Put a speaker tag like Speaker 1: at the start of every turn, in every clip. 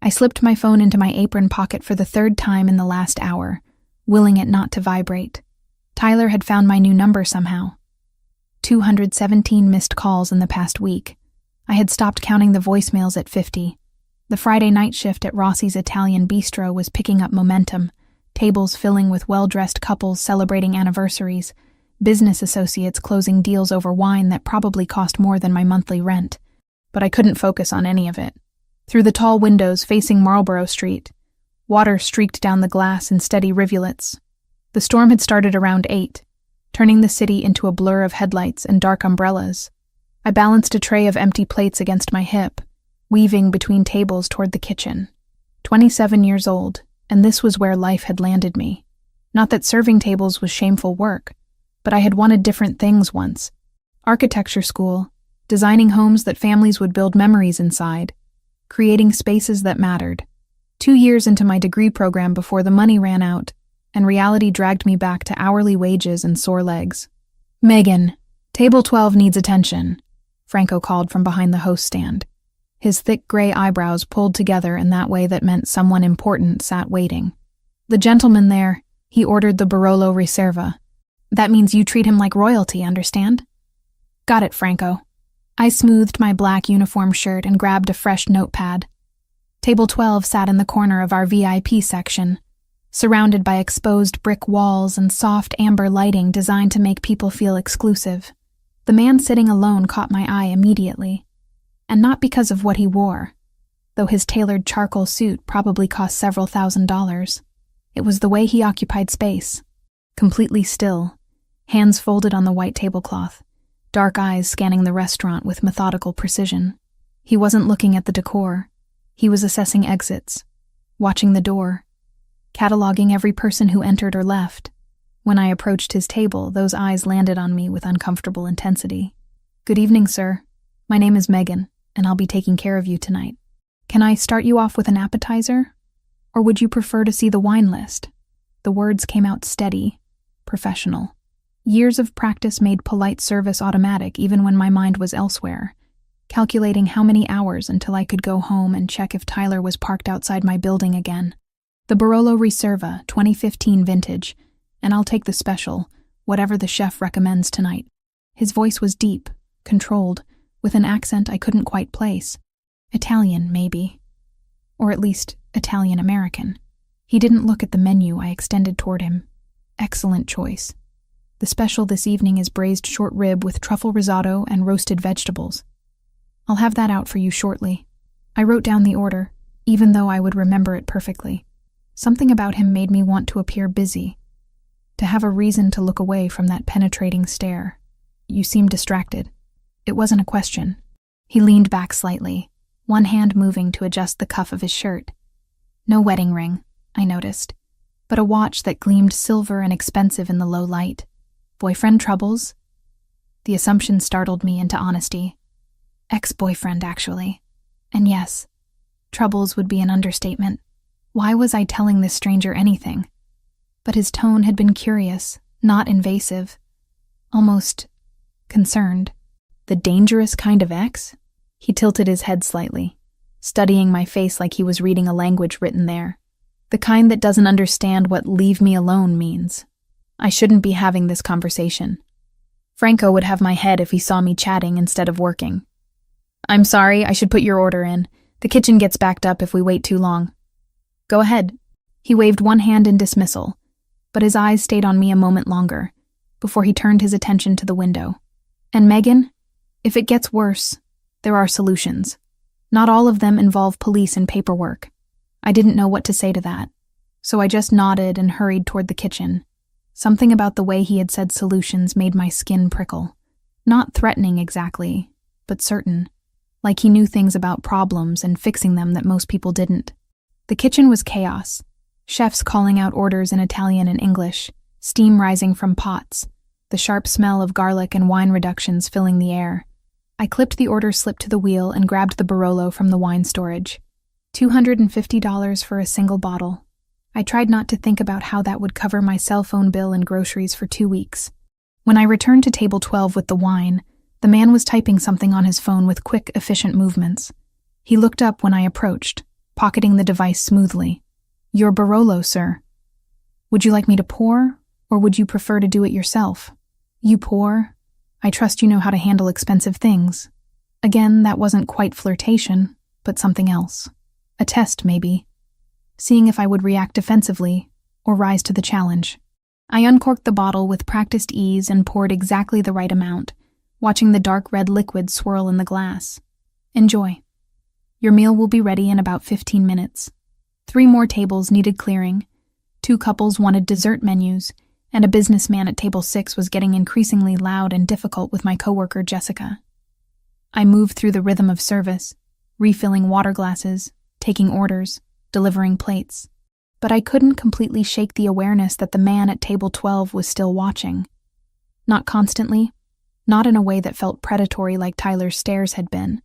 Speaker 1: I slipped my phone into my apron pocket for the third time in the last hour, willing it not to vibrate. Tyler had found my new number somehow. 217 missed calls in the past week. I had stopped counting the voicemails at 50. The Friday night shift at Rossi's Italian Bistro was picking up momentum, tables filling with well-dressed couples celebrating anniversaries, business associates closing deals over wine that probably cost more than my monthly rent. But I couldn't focus on any of it. Through the tall windows facing Marlborough Street, water streaked down the glass in steady rivulets. The storm had started around 8, turning the city into a blur of headlights and dark umbrellas. I balanced a tray of empty plates against my hip, weaving between tables toward the kitchen. 27 years old, and this was where life had landed me. Not that serving tables was shameful work, but I had wanted different things once. Architecture school, designing homes that families would build memories inside, creating spaces that mattered. 2 years into my degree program before the money ran out, and reality dragged me back to hourly wages and sore legs. "Megan, table 12 needs attention," Franco called from behind the host stand. His thick gray eyebrows pulled together in that way that meant someone important sat waiting. "The gentleman there, he ordered the Barolo Riserva. That means you treat him like royalty, understand?" "Got it, Franco." I smoothed my black uniform shirt and grabbed a fresh notepad. Table 12 sat in the corner of our VIP section, surrounded by exposed brick walls and soft amber lighting designed to make people feel exclusive. The man sitting alone caught my eye immediately, and not because of what he wore, though his tailored charcoal suit probably cost several $1,000s. It was the way he occupied space, completely still, hands folded on the white tablecloth, dark eyes scanning the restaurant with methodical precision. He wasn't looking at the decor. He was assessing exits, watching the door, cataloging every person who entered or left. When I approached his table, those eyes landed on me with uncomfortable intensity. "Good evening, sir. My name is Megan, and I'll be taking care of you tonight. Can I start you off with an appetizer? Or would you prefer to see the wine list?" The words came out steady, professional. Years of practice made polite service automatic even when my mind was elsewhere, calculating how many hours until I could go home and check if Tyler was parked outside my building again. "The Barolo Riserva, 2015 vintage, and I'll take the special, whatever the chef recommends tonight." His voice was deep, controlled, with an accent I couldn't quite place. Italian, maybe. Or at least Italian-American. He didn't look at the menu I extended toward him. "Excellent choice. The special this evening is braised short rib with truffle risotto and roasted vegetables. I'll have that out for you shortly." I wrote down the order, even though I would remember it perfectly. Something about him made me want to appear busy, to have a reason to look away from that penetrating stare. "You seem distracted." It wasn't a question. He leaned back slightly, one hand moving to adjust the cuff of his shirt. No wedding ring, I noticed, but a watch that gleamed silver and expensive in the low light. Boyfriend troubles? The assumption startled me into honesty. Ex-boyfriend, actually. And yes, troubles would be an understatement. Why was I telling this stranger anything? But his tone had been curious, not invasive, almost concerned. The dangerous kind of ex? He tilted his head slightly, studying my face like he was reading a language written there. The kind that doesn't understand what "leave me alone" means. I shouldn't be having this conversation. Franco would have my head if he saw me chatting instead of working. "I'm sorry, I should put your order in. The kitchen gets backed up if we wait too long." "Go ahead." He waved one hand in dismissal, but his eyes stayed on me a moment longer, before he turned his attention to the window. "And Megan, if it gets worse, there are solutions. Not all of them involve police and paperwork." I didn't know what to say to that, so I just nodded and hurried toward the kitchen. Something about the way he had said solutions made my skin prickle. Not threatening exactly, but certain. Like he knew things about problems and fixing them that most people didn't. The kitchen was chaos. Chefs calling out orders in Italian and English, steam rising from pots, the sharp smell of garlic and wine reductions filling the air. I clipped the order slip to the wheel and grabbed the Barolo from the wine storage. $250 for a single bottle. I tried not to think about how that would cover my cell phone bill and groceries for 2 weeks. When I returned to table 12 with the wine, the man was typing something on his phone with quick, efficient movements. He looked up when I approached, pocketing the device smoothly. "Your Barolo, sir. Would you like me to pour, or would you prefer to do it yourself?" "You pour. I trust you know how to handle expensive things." Again, that wasn't quite flirtation, but something else. A test, maybe. Seeing if I would react defensively or rise to the challenge. I uncorked the bottle with practiced ease and poured exactly the right amount, watching the dark red liquid swirl in the glass. "Enjoy. Your meal will be ready in about 15 minutes. 3 more tables needed clearing. 2 couples wanted dessert menus, and a businessman at table 6 was getting increasingly loud and difficult with my coworker Jessica." I moved through the rhythm of service, refilling water glasses, taking orders, delivering plates. But I couldn't completely shake the awareness that the man at table 12 was still watching. Not constantly, not in a way that felt predatory like Tyler's stares had been.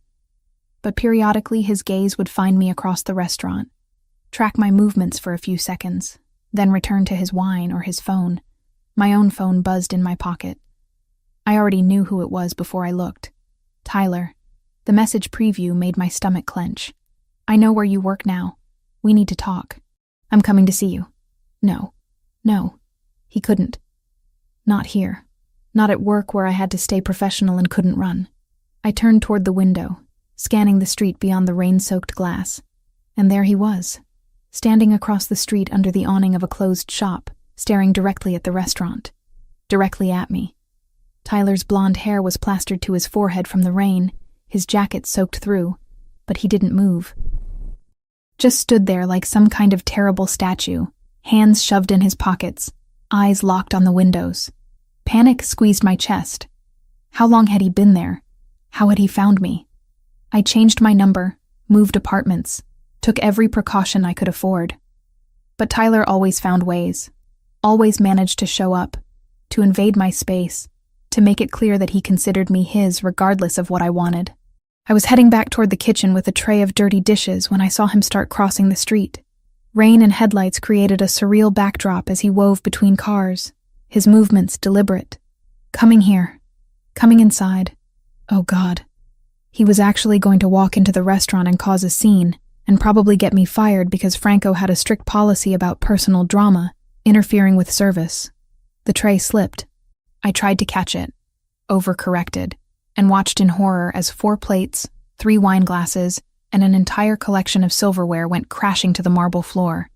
Speaker 1: But periodically his gaze would find me across the restaurant, track my movements for a few seconds, then return to his wine or his phone. My own phone buzzed in my pocket. I already knew who it was before I looked. "Tyler." The message preview made my stomach clench. "I know where you work now. We need to talk. I'm coming to see you." No. He couldn't. Not here. Not at work where I had to stay professional and couldn't run. I turned toward the window, scanning the street beyond the rain-soaked glass. And there he was, standing across the street under the awning of a closed shop, staring directly at the restaurant. Directly at me. Tyler's blonde hair was plastered to his forehead from the rain, his jacket soaked through, but he didn't move. Just stood there like some kind of terrible statue, hands shoved in his pockets, eyes locked on the windows. Panic squeezed my chest. How long had he been there? How had he found me? I changed my number, moved apartments, took every precaution I could afford. But Tyler always found ways, always managed to show up, to invade my space, to make it clear that he considered me his regardless of what I wanted. I was heading back toward the kitchen with a tray of dirty dishes when I saw him start crossing the street. Rain and headlights created a surreal backdrop as he wove between cars, his movements deliberate. Coming here. Coming inside. Oh God. He was actually going to walk into the restaurant and cause a scene, and probably get me fired because Franco had a strict policy about personal drama, interfering with service. The tray slipped. I tried to catch it, overcorrected, and watched in horror as 4 plates, 3 wine glasses, and an entire collection of silverware went crashing to the marble floor.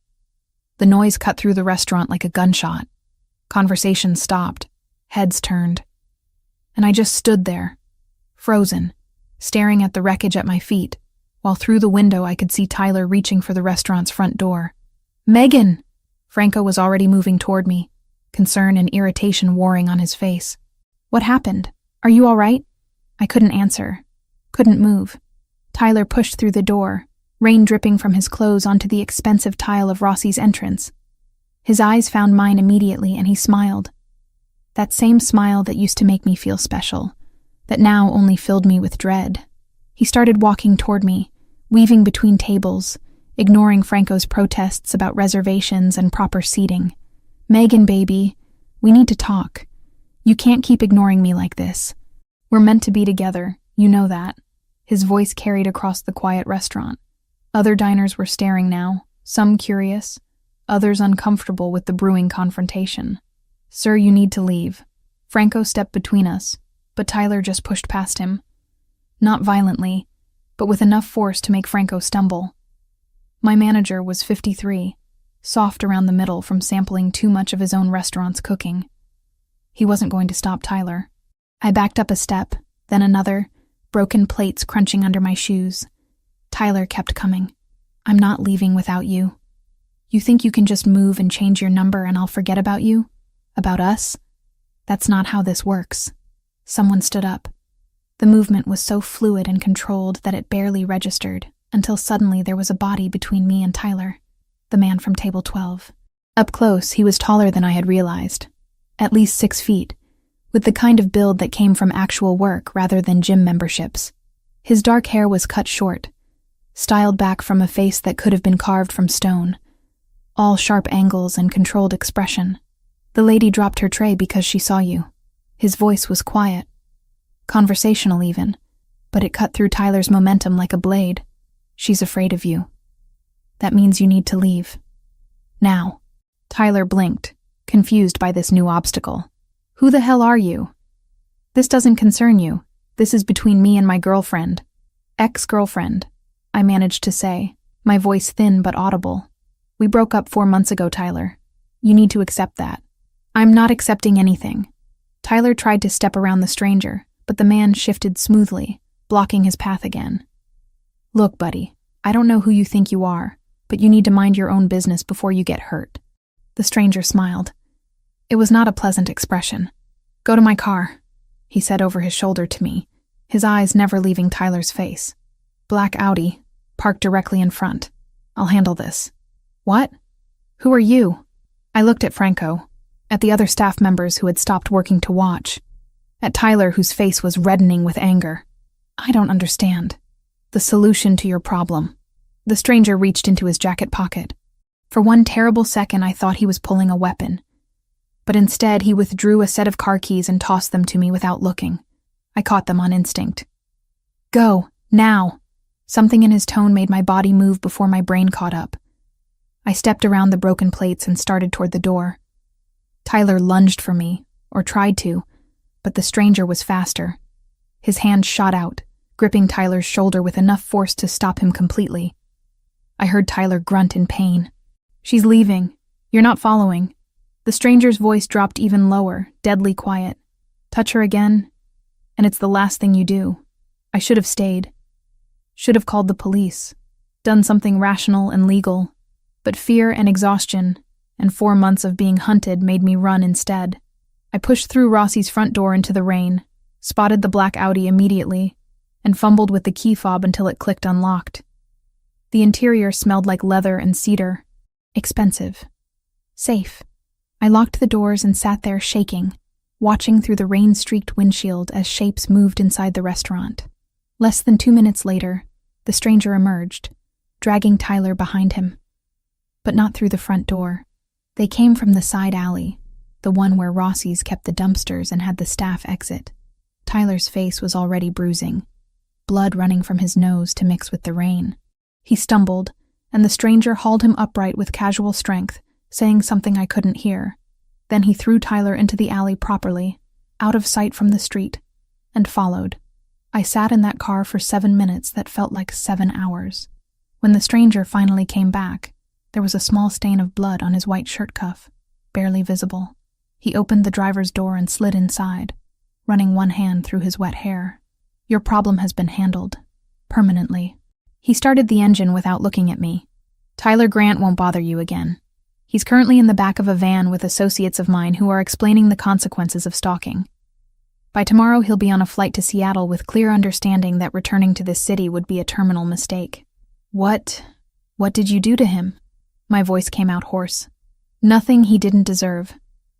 Speaker 1: The noise cut through the restaurant like a gunshot. Conversation stopped, heads turned. And I just stood there, frozen, staring at the wreckage at my feet, while through the window I could see Tyler reaching for the restaurant's front door. "Megan!" Franco was already moving toward me, concern and irritation warring on his face. "What happened? Are you all right?" I couldn't answer, couldn't move. Tyler pushed through the door, rain dripping from his clothes onto the expensive tile of Rossi's entrance. His eyes found mine immediately and he smiled. That same smile that used to make me feel special, that now only filled me with dread. He started walking toward me, weaving between tables, ignoring Franco's protests about reservations and proper seating. "Megan, baby, we need to talk. You can't keep ignoring me like this. We're meant to be together, you know that." His voice carried across the quiet restaurant. Other diners were staring now, some curious, others uncomfortable with the brewing confrontation. "Sir, you need to leave." Franco stepped between us, but Tyler just pushed past him. Not violently, but with enough force to make Franco stumble. My manager was 53, soft around the middle from sampling too much of his own restaurant's cooking. He wasn't going to stop Tyler. I backed up a step, then another, broken plates crunching under my shoes. Tyler kept coming. "I'm not leaving without you. You think you can just move and change your number and I'll forget about you? About us? That's not how this works." Someone stood up. The movement was so fluid and controlled that it barely registered, until suddenly there was a body between me and Tyler, the man from table 12. Up close, he was taller than I had realized. At least 6 feet, with the kind of build that came from actual work rather than gym memberships. His dark hair was cut short, styled back from a face that could have been carved from stone. All sharp angles and controlled expression. "The lady dropped her tray because she saw you." His voice was quiet, conversational even, but it cut through Tyler's momentum like a blade. "She's afraid of you." That means you need to leave. Now. Tyler blinked, confused by this new obstacle. Who the hell are you? This doesn't concern you. This is between me and my girlfriend. Ex-girlfriend, I managed to say, my voice thin but audible. We broke up 4 months ago, Tyler. You need to accept that. I'm not accepting anything. Tyler tried to step around the stranger, but the man shifted smoothly, blocking his path again. Look, buddy, I don't know who you think you are, but you need to mind your own business before you get hurt. The stranger smiled. It was not a pleasant expression. Go to my car, he said over his shoulder to me, his eyes never leaving Tyler's face. Black Audi, parked directly in front. I'll handle this. What? Who are you? I looked at Franco, at the other staff members who had stopped working to watch, at Tyler whose face was reddening with anger. I don't understand. The solution to your problem. The stranger reached into his jacket pocket. For one terrible second I thought he was pulling a weapon, but instead he withdrew a set of car keys and tossed them to me without looking. I caught them on instinct. Go, now. Something in his tone made my body move before my brain caught up. I stepped around the broken plates and started toward the door. Tyler lunged for me, or tried to, but the stranger was faster. His hand shot out, gripping Tyler's shoulder with enough force to stop him completely. I heard Tyler grunt in pain. She's leaving. You're not following. The stranger's voice dropped even lower, deadly quiet. Touch her again, and it's the last thing you do. I should have stayed. Should have called the police. Done something rational and legal. But fear and exhaustion, and 4 months of being hunted made me run instead. I pushed through Rossi's front door into the rain, spotted the black Audi immediately, and fumbled with the key fob until it clicked unlocked. The interior smelled like leather and cedar. Expensive. Safe. I locked the doors and sat there shaking, watching through the rain-streaked windshield as shapes moved inside the restaurant. Less than 2 minutes later, the stranger emerged, dragging Tyler behind him. But not through the front door. They came from the side alley, the one where Rossi's kept the dumpsters and had the staff exit. Tyler's face was already bruising, blood running from his nose to mix with the rain. He stumbled, and the stranger hauled him upright with casual strength, saying something I couldn't hear. Then he threw Tyler into the alley properly, out of sight from the street, and followed. I sat in that car for 7 minutes that felt like 7 hours. When the stranger finally came back, there was a small stain of blood on his white shirt cuff, barely visible. He opened the driver's door and slid inside, running one hand through his wet hair. Your problem has been handled. Permanently. He started the engine without looking at me. Tyler Grant won't bother you again. He's currently in the back of a van with associates of mine who are explaining the consequences of stalking. By tomorrow he'll be on a flight to Seattle with clear understanding that returning to this city would be a terminal mistake. What did you do to him? My voice came out hoarse. Nothing he didn't deserve.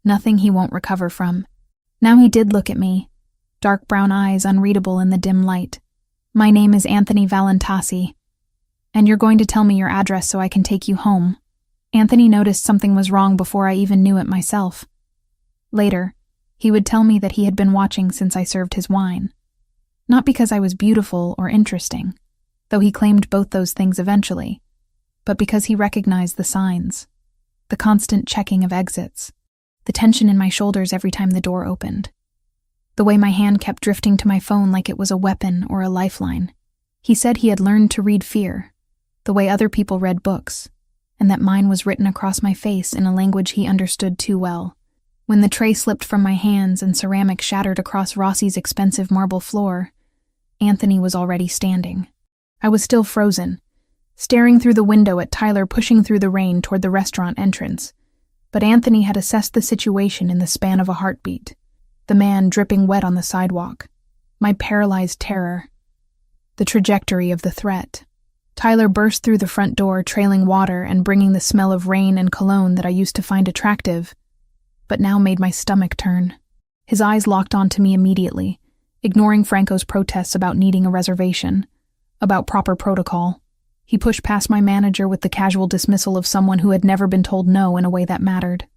Speaker 1: Nothing he won't recover from. Now he did look at me. Dark brown eyes unreadable in the dim light. My name is Anthony Valentasi, and you're going to tell me your address so I can take you home. Anthony noticed something was wrong before I even knew it myself. Later, he would tell me that he had been watching since I served his wine. Not because I was beautiful or interesting, though he claimed both those things eventually, but because he recognized the signs, the constant checking of exits, the tension in my shoulders every time the door opened. The way my hand kept drifting to my phone like it was a weapon or a lifeline. He said he had learned to read fear, the way other people read books, and that mine was written across my face in a language he understood too well. When the tray slipped from my hands and ceramic shattered across Rossi's expensive marble floor, Anthony was already standing. I was still frozen, staring through the window at Tyler pushing through the rain toward the restaurant entrance. But Anthony had assessed the situation in the span of a heartbeat. The man dripping wet on the sidewalk. My paralyzed terror. The trajectory of the threat. Tyler burst through the front door, trailing water and bringing the smell of rain and cologne that I used to find attractive, but now made my stomach turn. His eyes locked onto me immediately, ignoring Franco's protests about needing a reservation, about proper protocol. He pushed past my manager with the casual dismissal of someone who had never been told no in a way that mattered.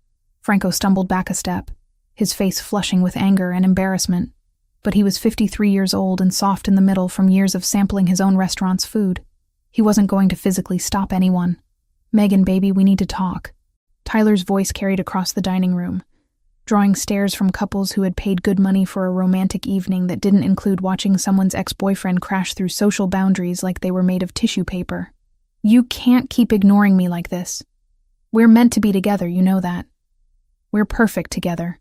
Speaker 1: Franco stumbled back a step, his face flushing with anger and embarrassment, but he was 53 years old and soft in the middle from years of sampling his own restaurant's food. He wasn't going to physically stop anyone, Megan, baby, we need to talk. Tyler's voice carried across the dining room, drawing stares from couples who had paid good money for a romantic evening that didn't include watching someone's ex-boyfriend crash through social boundaries like they were made of tissue paper. You can't keep ignoring me like this. We're meant to be together, you know that. We're perfect together.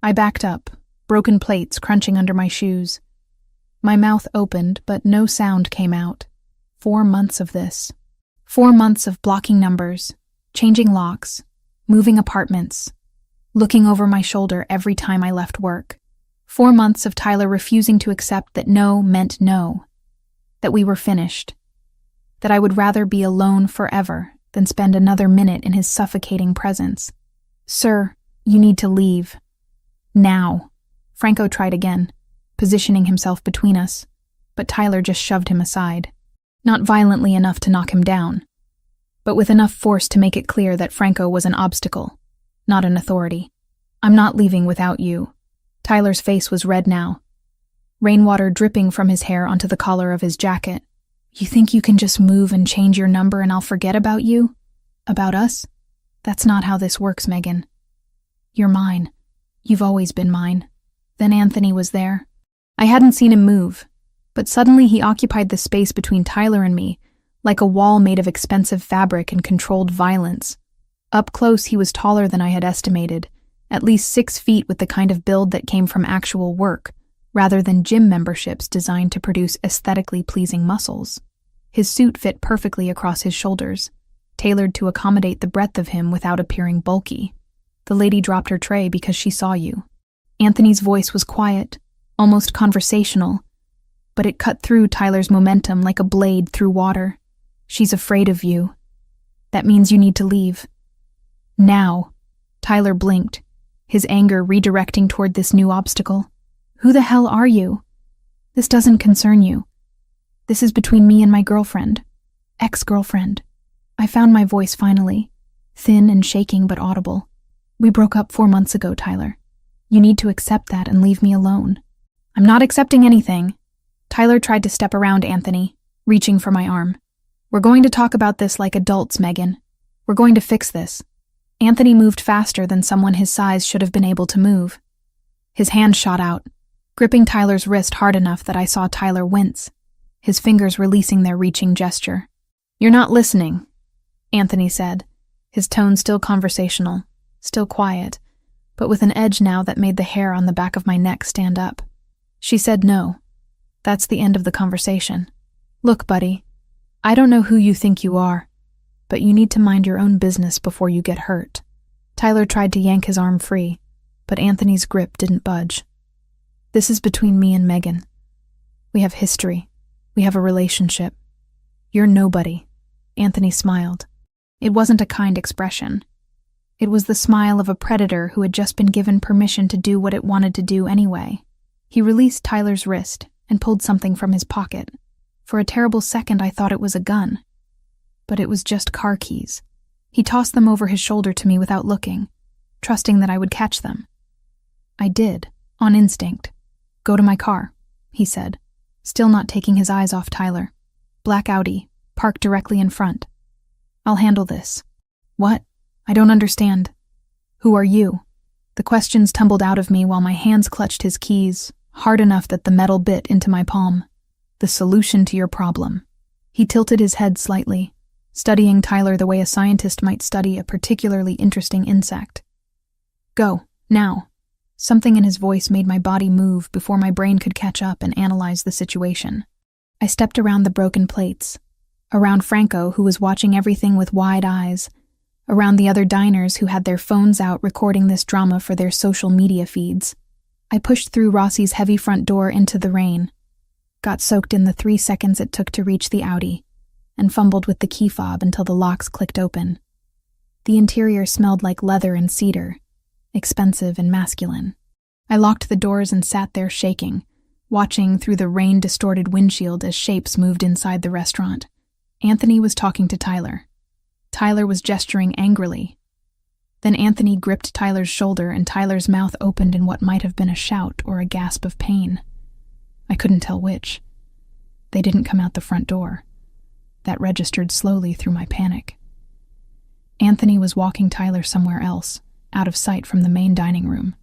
Speaker 1: I backed up, broken plates crunching under my shoes. My mouth opened, but no sound came out. 4 months of this. 4 months of blocking numbers, changing locks, moving apartments, looking over my shoulder every time I left work. 4 months of Tyler refusing to accept that no meant no, that we were finished, that I would rather be alone forever than spend another minute in his suffocating presence. Sir, you need to leave. Now. Franco tried again, positioning himself between us, but Tyler just shoved him aside. Not violently enough to knock him down, but with enough force to make it clear that Franco was an obstacle, not an authority. I'm not leaving without you. Tyler's face was red now, rainwater dripping from his hair onto the collar of his jacket. You think you can just move and change your number and I'll forget about you? About us? That's not how this works, Megan. You're mine. You've always been mine. Then Anthony was there. I hadn't seen him move, but suddenly he occupied the space between Tyler and me, like a wall made of expensive fabric and controlled violence. Up close, he was taller than I had estimated, at least 6 feet, with the kind of build that came from actual work, rather than gym memberships designed to produce aesthetically pleasing muscles. His suit fit perfectly across his shoulders, tailored to accommodate the breadth of him without appearing bulky. The lady dropped her tray because she saw you. Anthony's voice was quiet, almost conversational, but it cut through Tyler's momentum like a blade through water. She's afraid of you. That means you need to leave. Now. Tyler blinked, his anger redirecting toward this new obstacle. Who the hell are you? This doesn't concern you. This is between me and my girlfriend. Ex-girlfriend. I found my voice finally, thin and shaking but audible. We broke up 4 months ago, Tyler. You need to accept that and leave me alone. I'm not accepting anything. Tyler tried to step around Anthony, reaching for my arm. We're going to talk about this like adults, Megan. We're going to fix this. Anthony moved faster than someone his size should have been able to move. His hand shot out, gripping Tyler's wrist hard enough that I saw Tyler wince, his fingers releasing their reaching gesture. You're not listening, Anthony said, his tone still conversational, still quiet, but with an edge now that made the hair on the back of my neck stand up. She said no. That's the end of the conversation. Look, buddy, I don't know who you think you are, but you need to mind your own business before you get hurt. Tyler tried to yank his arm free, but Anthony's grip didn't budge. This is between me and Megan. We have history. We have a relationship. You're nobody. Anthony smiled. It wasn't a kind expression. It was the smile of a predator who had just been given permission to do what it wanted to do anyway. He released Tyler's wrist and pulled something from his pocket. For a terrible second, I thought it was a gun. But it was just car keys. He tossed them over his shoulder to me without looking, trusting that I would catch them. I did, on instinct. Go to my car, he said, still not taking his eyes off Tyler. Black Audi, parked directly in front. I'll handle this. What? I don't understand. Who are you? The questions tumbled out of me while my hands clutched his keys, hard enough that the metal bit into my palm. The solution to your problem. He tilted his head slightly, studying Tyler the way a scientist might study a particularly interesting insect. Go, now. Something in his voice made my body move before my brain could catch up and analyze the situation. I stepped around the broken plates, around Franco, who was watching everything with wide eyes, around the other diners who had their phones out recording this drama for their social media feeds. I pushed through Rossi's heavy front door into the rain, got soaked in the 3 seconds it took to reach the Audi, and fumbled with the key fob until the locks clicked open. The interior smelled like leather and cedar, expensive and masculine. I locked the doors and sat there shaking, watching through the rain-distorted windshield as shapes moved inside the restaurant. Anthony was talking to Tyler. Tyler was gesturing angrily. Then Anthony gripped Tyler's shoulder and Tyler's mouth opened in what might have been a shout or a gasp of pain. I couldn't tell which. They didn't come out the front door. That registered slowly through my panic. Anthony was walking Tyler somewhere else, out of sight from the main dining room.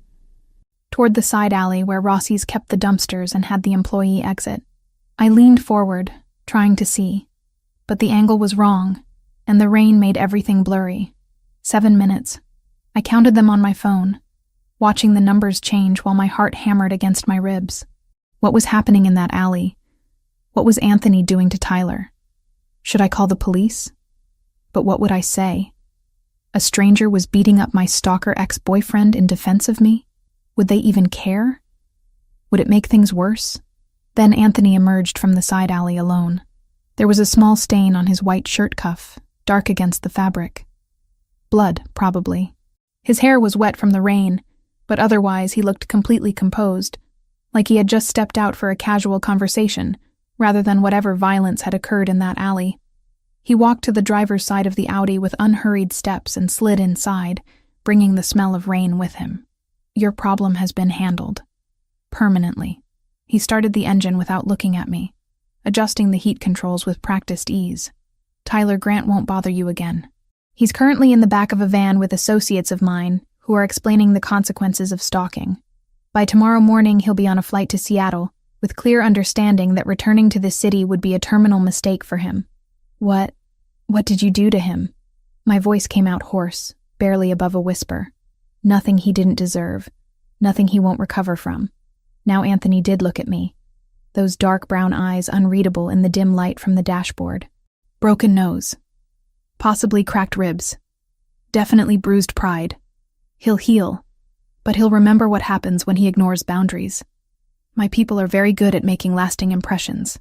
Speaker 1: Toward the side alley where Rossi's kept the dumpsters and had the employee exit. I leaned forward, trying to see, but the angle was wrong, and the rain made everything blurry. 7 minutes. I counted them on my phone, watching the numbers change while my heart hammered against my ribs. What was happening in that alley? What was Anthony doing to Tyler? Should I call the police? But what would I say? A stranger was beating up my stalker ex-boyfriend in defense of me? Would they even care? Would it make things worse? Then Anthony emerged from the side alley alone. There was a small stain on his white shirt cuff, dark against the fabric. Blood, probably. His hair was wet from the rain, but otherwise he looked completely composed, like he had just stepped out for a casual conversation, rather than whatever violence had occurred in that alley. He walked to the driver's side of the Audi with unhurried steps and slid inside, bringing the smell of rain with him. Your problem has been handled. Permanently. He started the engine without looking at me, adjusting the heat controls with practiced ease. Tyler Grant won't bother you again. He's currently in the back of a van with associates of mine who are explaining the consequences of stalking. By tomorrow morning, he'll be on a flight to Seattle, with clear understanding that returning to the city would be a terminal mistake for him. What did you do to him? My voice came out hoarse, barely above a whisper. Nothing he didn't deserve. Nothing he won't recover from. Now Anthony did look at me. Those dark brown eyes unreadable in the dim light from the dashboard. Broken nose. Possibly cracked ribs. Definitely bruised pride. He'll heal, but he'll remember what happens when he ignores boundaries. My people are very good at making lasting impressions.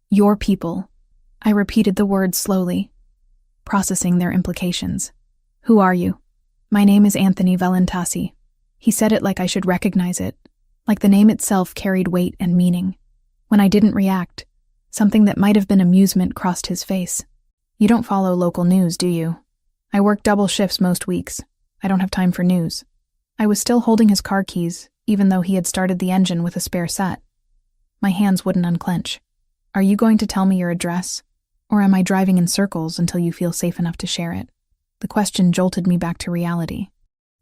Speaker 1: Your people. I repeated the words slowly, processing their implications. Who are you? My name is Anthony Valentasi. He said it like I should recognize it, like the name itself carried weight and meaning. When I didn't react, something that might have been amusement crossed his face. You don't follow local news, do you? I work double shifts most weeks. I don't have time for news. I was still holding his car keys, even though he had started the engine with a spare set. My hands wouldn't unclench. Are you going to tell me your address? Or am I driving in circles until you feel safe enough to share it? The question jolted me back to reality.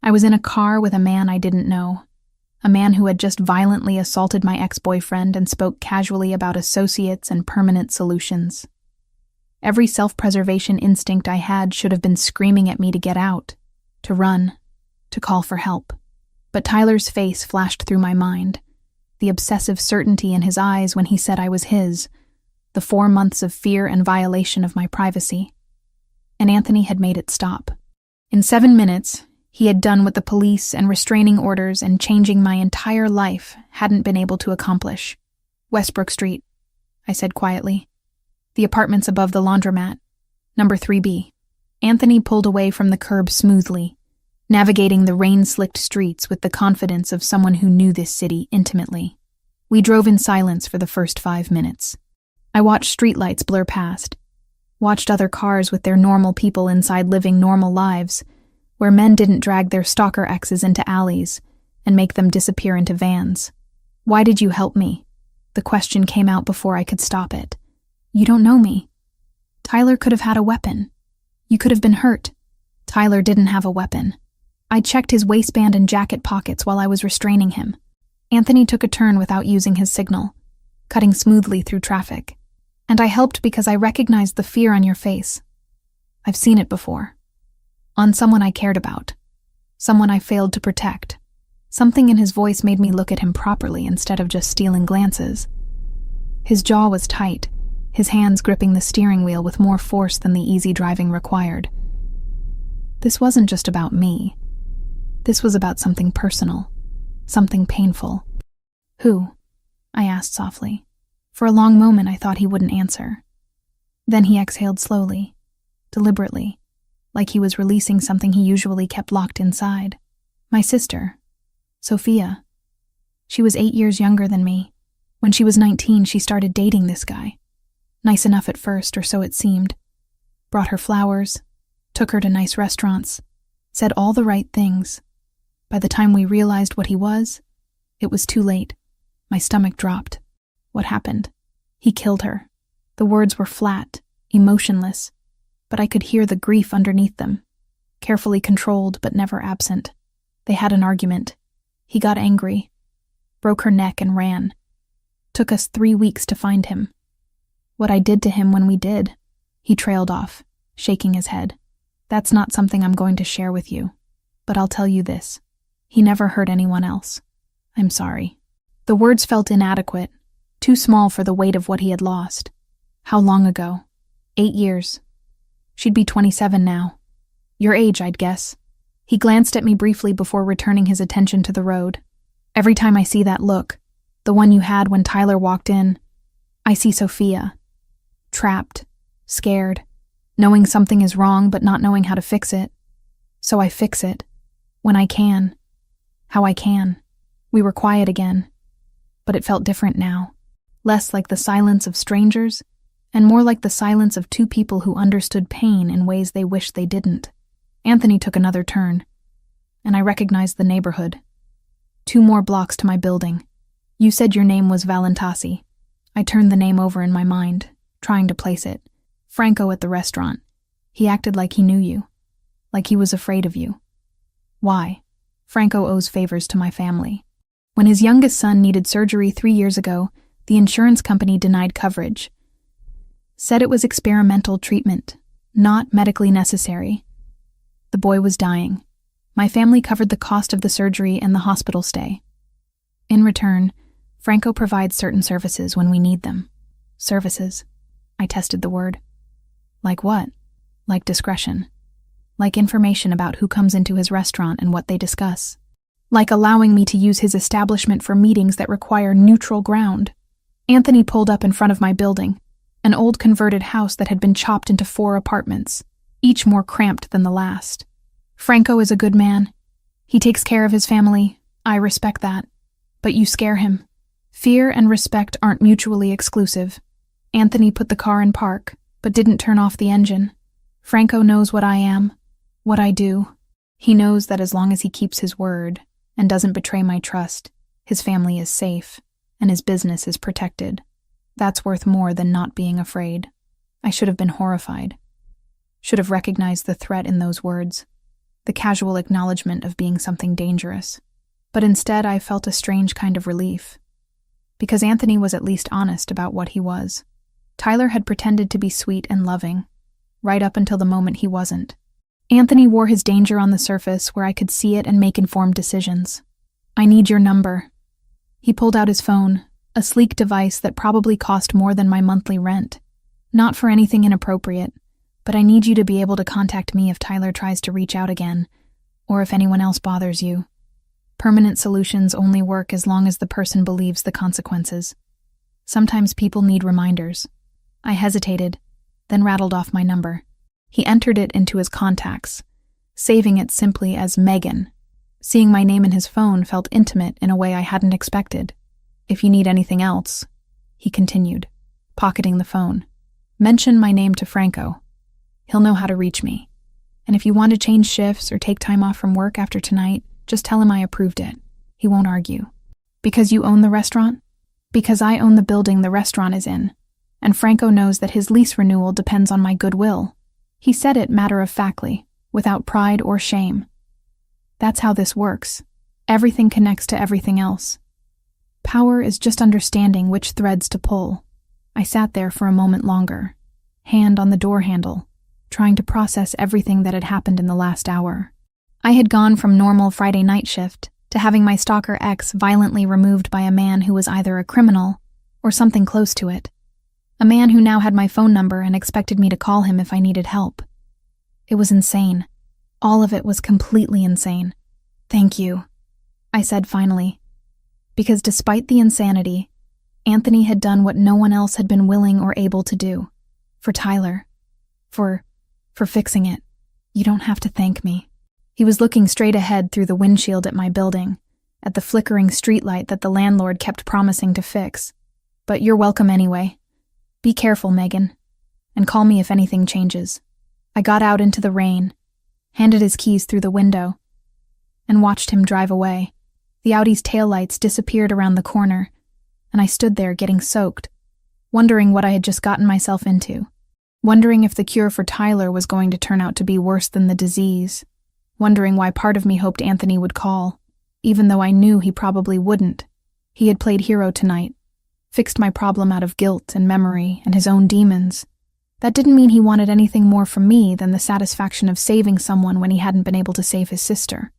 Speaker 1: I was in a car with a man I didn't know. A man who had just violently assaulted my ex-boyfriend and spoke casually about associates and permanent solutions. Every self-preservation instinct I had should have been screaming at me to get out, to run, to call for help. But Tyler's face flashed through my mind, the obsessive certainty in his eyes when he said I was his, the 4 months of fear and violation of my privacy. And Anthony had made it stop. In 7 minutes, he had done what the police and restraining orders and changing my entire life hadn't been able to accomplish. Westbrook Street, I said quietly. The apartments above the laundromat. Number 3B. Anthony pulled away from the curb smoothly, navigating the rain-slicked streets with the confidence of someone who knew this city intimately. We drove in silence for the first 5 minutes. I watched streetlights blur past, watched other cars with their normal people inside living normal lives, where men didn't drag their stalker exes into alleys and make them disappear into vans. Why did you help me? The question came out before I could stop it. You don't know me. Tyler could have had a weapon. You could have been hurt. Tyler didn't have a weapon. I checked his waistband and jacket pockets while I was restraining him. Anthony took a turn without using his signal, cutting smoothly through traffic. And I helped because I recognized the fear on your face. I've seen it before. On someone I cared about. Someone I failed to protect. Something in his voice made me look at him properly instead of just stealing glances. His jaw was tight, his hands gripping the steering wheel with more force than the easy driving required. This wasn't just about me. This was about something personal, something painful. Who? I asked softly. For a long moment I thought he wouldn't answer. Then he exhaled slowly, deliberately, like he was releasing something he usually kept locked inside. My sister, Sophia. She was 8 years younger than me. When she was 19, she started dating this guy. Nice enough at first, or so it seemed. Brought her flowers, took her to nice restaurants, said all the right things. By the time we realized what he was, it was too late. My stomach dropped. What happened? He killed her. The words were flat, emotionless, but I could hear the grief underneath them. carefully controlled but never absent. They had an argument. He got angry, broke her neck and ran. Took us 3 weeks to find him. What I did to him when we did, he trailed off, shaking his head. That's not something I'm going to share with you, but I'll tell you this. He never hurt anyone else. I'm sorry. The words felt inadequate, too small for the weight of what he had lost. How long ago? 8 years. She'd be 27 now. Your age, I'd guess. He glanced at me briefly before returning his attention to the road. Every time I see that look, the one you had when Tyler walked in, I see Sophia. Trapped, scared, knowing something is wrong but not knowing how to fix it. So I fix it. When I can. How I can. We were quiet again. But it felt different now. Less like the silence of strangers, and more like the silence of two people who understood pain in ways they wished they didn't. Anthony took another turn, and I recognized the neighborhood. 2 more blocks to my building. You said your name was Valentasi. I turned the name over in my mind, trying to place it. Franco at the restaurant. He acted like he knew you. Like he was afraid of you. Why? Franco owes favors to my family. When his youngest son needed surgery 3 years ago, the insurance company denied coverage. Said it was experimental treatment, not medically necessary. The boy was dying. My family covered the cost of the surgery and the hospital stay. In return, Franco provides certain services when we need them. Services. I tested the word. Like what? Like discretion. Like information about who comes into his restaurant and what they discuss. Like allowing me to use his establishment for meetings that require neutral ground. Anthony pulled up in front of my building, an old converted house that had been chopped into 4 apartments, each more cramped than the last. Franco is a good man. He takes care of his family. I respect that. But you scare him. Fear and respect aren't mutually exclusive. Anthony put the car in park, but didn't turn off the engine. Franco knows what I am, what I do. He knows that as long as he keeps his word and doesn't betray my trust, his family is safe and his business is protected. That's worth more than not being afraid. I should have been horrified. Should have recognized the threat in those words, the casual acknowledgement of being something dangerous. But instead I felt a strange kind of relief. Because Anthony was at least honest about what he was. Tyler had pretended to be sweet and loving, right up until the moment he wasn't. Anthony wore his danger on the surface where I could see it and make informed decisions. I need your number. He pulled out his phone, a sleek device that probably cost more than my monthly rent. Not for anything inappropriate, but I need you to be able to contact me if Tyler tries to reach out again, or if anyone else bothers you. Permanent solutions only work as long as the person believes the consequences. Sometimes people need reminders. I hesitated, then rattled off my number. He entered it into his contacts, saving it simply as Megan. Seeing my name in his phone felt intimate in a way I hadn't expected. If you need anything else, he continued, pocketing the phone. Mention my name to Franco. He'll know how to reach me. And if you want to change shifts or take time off from work after tonight, just tell him I approved it. He won't argue. Because you own the restaurant? Because I own the building the restaurant is in. And Franco knows that his lease renewal depends on my goodwill. He said it matter-of-factly, without pride or shame. That's how this works. Everything connects to everything else. Power is just understanding which threads to pull. I sat there for a moment longer, hand on the door handle, trying to process everything that had happened in the last hour. I had gone from normal Friday night shift to having my stalker ex violently removed by a man who was either a criminal or something close to it. A man who now had my phone number and expected me to call him if I needed help. It was insane. All of it was completely insane. Thank you, I said finally. Because despite the insanity, Anthony had done what no one else had been willing or able to do. For Tyler. For fixing it. You don't have to thank me. He was looking straight ahead through the windshield at my building, at the flickering streetlight that the landlord kept promising to fix. But you're welcome anyway. Be careful, Megan, and call me if anything changes. I got out into the rain, handed his keys through the window, and watched him drive away. The Audi's taillights disappeared around the corner, and I stood there getting soaked, wondering what I had just gotten myself into. wondering if the cure for Tyler was going to turn out to be worse than the disease, wondering why part of me hoped Anthony would call, even though I knew he probably wouldn't. He had played hero tonight, fixed my problem out of guilt and memory and his own demons. That didn't mean he wanted anything more from me than the satisfaction of saving someone when he hadn't been able to save his sister.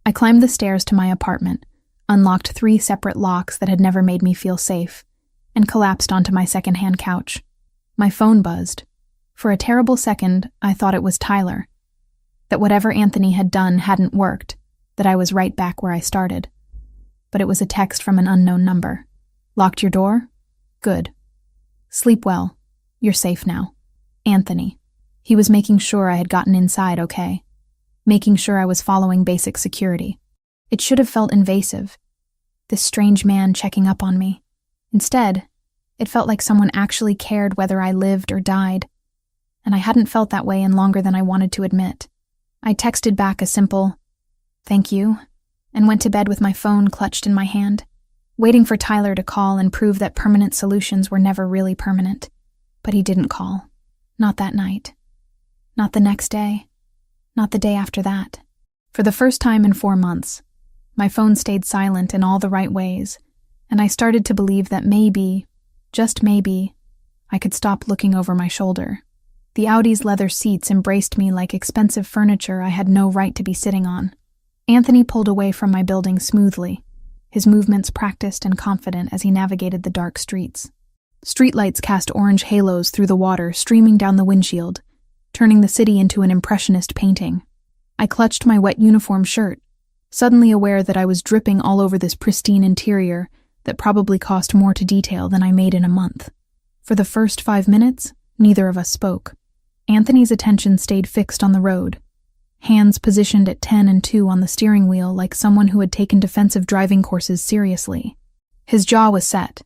Speaker 1: I climbed the stairs to my apartment, unlocked 3 separate locks that had never made me feel safe, and collapsed onto my secondhand couch. My phone buzzed. For a terrible second, I thought it was Tyler. That whatever Anthony had done hadn't worked, that I was right back where I started. But it was a text from an unknown number. Locked your door? Good. Sleep well. You're safe now. Anthony. He was making sure I had gotten inside okay. Making sure I was following basic security. It should have felt invasive. This strange man checking up on me. Instead, it felt like someone actually cared whether I lived or died. And I hadn't felt that way in longer than I wanted to admit. I texted back a simple, "Thank you," and went to bed with my phone clutched in my hand, waiting for Tyler to call and prove that permanent solutions were never really permanent. But he didn't call. Not that night. Not the next day. Not the day after that. For the first time in 4 months, my phone stayed silent in all the right ways, and I started to believe that maybe, just maybe, I could stop looking over my shoulder. The Audi's leather seats embraced me like expensive furniture I had no right to be sitting on. Anthony pulled away from my building smoothly, his movements practiced and confident as he navigated the dark streets. Streetlights cast orange halos through the water streaming down the windshield, turning the city into an impressionist painting. I clutched my wet uniform shirt, suddenly aware that I was dripping all over this pristine interior that probably cost more to detail than I made in a month. For the first 5 minutes, neither of us spoke. Anthony's attention stayed fixed on the road, hands positioned at 10 and 2 on the steering wheel like someone who had taken defensive driving courses seriously. His jaw was set,